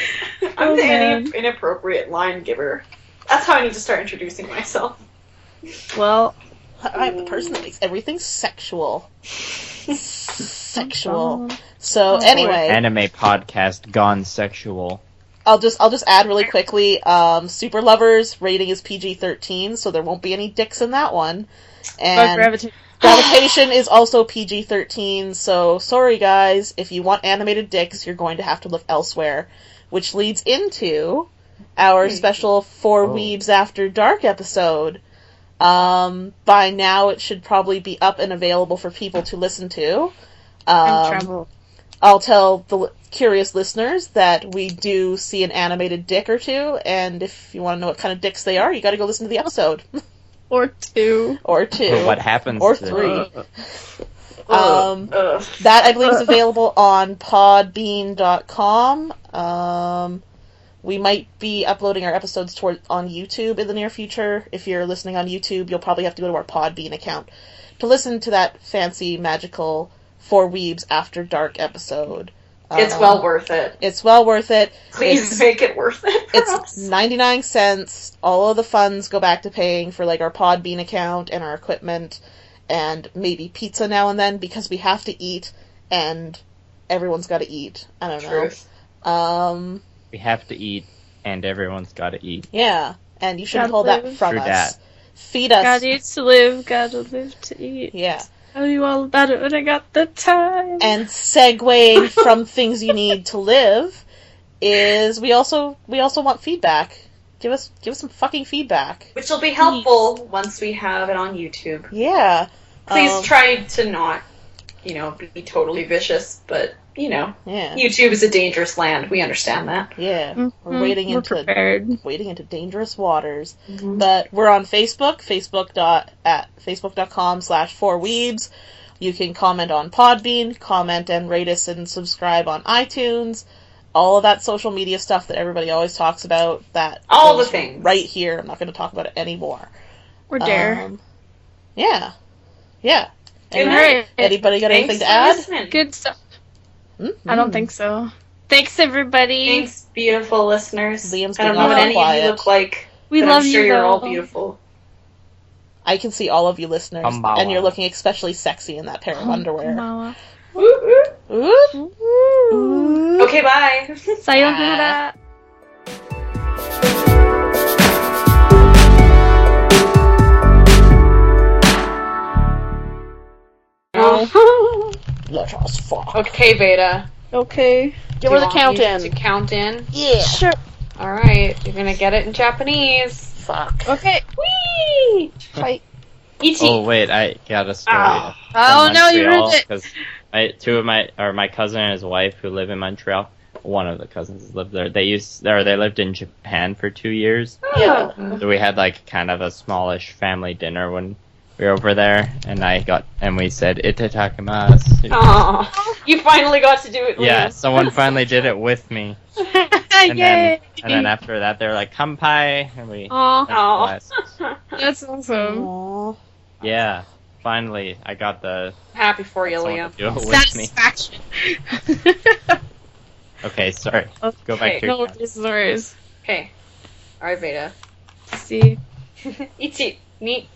I'm Oh, the man. inappropriate line giver. That's how I need to start introducing myself. Well, I'm the person that makes everything sexual. Sexual. So, anyway. Anime podcast gone sexual. I'll just add really quickly, Super Lovers rating is PG-13, so there won't be any dicks in that one. but And Gravitation is also PG-13, so sorry guys, if you want animated dicks, you're going to have to look elsewhere. Which leads into our special For Weebs After Dark episode. By now it should probably be up and available for people to listen to. travel. I'll tell the curious listeners that we do see an animated dick or two, and if you want to know what kind of dicks they are, you gotta go listen to the episode. Or two. Or two. Or what happens Or to three. Ugh. That, I believe, is available on podbean.com. We might be uploading our episodes on YouTube in the near future. If you're listening on YouTube, you'll probably have to go to our Podbean account to listen to that fancy, magical For Weebs After Dark episode. It's well worth it. It's well worth it. Please make it worth it. It's 99 cents. All of the funds go back to paying for like our Podbean account and our equipment and maybe pizza now and then because we have to eat and everyone's got to eat. I don't Truth. know. We have to eat, and everyone's got to eat. Yeah, and you shouldn't Gotta hold that live. from True us. dat. Feed us. Gotta eat to live, gotta live to eat. Yeah. Tell you all about it when I got the time. And segueing from things you need to live is we also want feedback. Give us some fucking feedback. Which will be helpful once we have it on YouTube. Yeah. Please try to not, be totally vicious, but, Yeah. YouTube is a dangerous land. We understand that. Yeah. Mhm. We're wading We're prepared. into dangerous waters. Mhm. But we're on Facebook, facebook.com/4weebs. You can comment on Podbean, comment and rate us and subscribe on iTunes. All of that social media stuff that everybody always talks about. That All the goes things. right here. I'm not going to talk about it anymore. We're dare. Yeah. Good Any- night. Anybody got Thanks anything to for add? listening. Good stuff. Mhm. I don't think so. Thanks, everybody. Thanks, beautiful listeners. Liam's I don't getting know what all any of quiet. you look like, We but love I'm sure you, you're all though. beautiful. I can see all of you listeners, Kamala. and you're looking especially sexy in that pair of underwear. Mama. Woo, woo. Ooh. Ooh. Okay, bye. Sayonara. Let us fuck. Okay, Beta. Okay. Give Do her you the want me count to in. count in? Yeah. Sure. All right, you're gonna get it in Japanese. Fuck. Okay. Whee! Fight. Ichi. Oh wait, I got a story. Oh. Oh, no, you ruined it. Because my cousin and his wife who live in Montreal. One of the cousins lived there. They lived in Japan for 2 years. Yeah. So we had like kind of a smallish family dinner when we were over there, and we said itadakimasu. Aw. You finally got to do it, Liam. Yeah, someone finally did it with me. And Yay. then after that, they were like kampai, and we. Aw, Aw. that's awesome. Aww. Yeah, finally, I got the Happy for you, someone Liam. to do it with me. Satisfaction. Okay, sorry. Go back to your No count. worries. Okay. Alright, Beta. See. 1, 2, 3.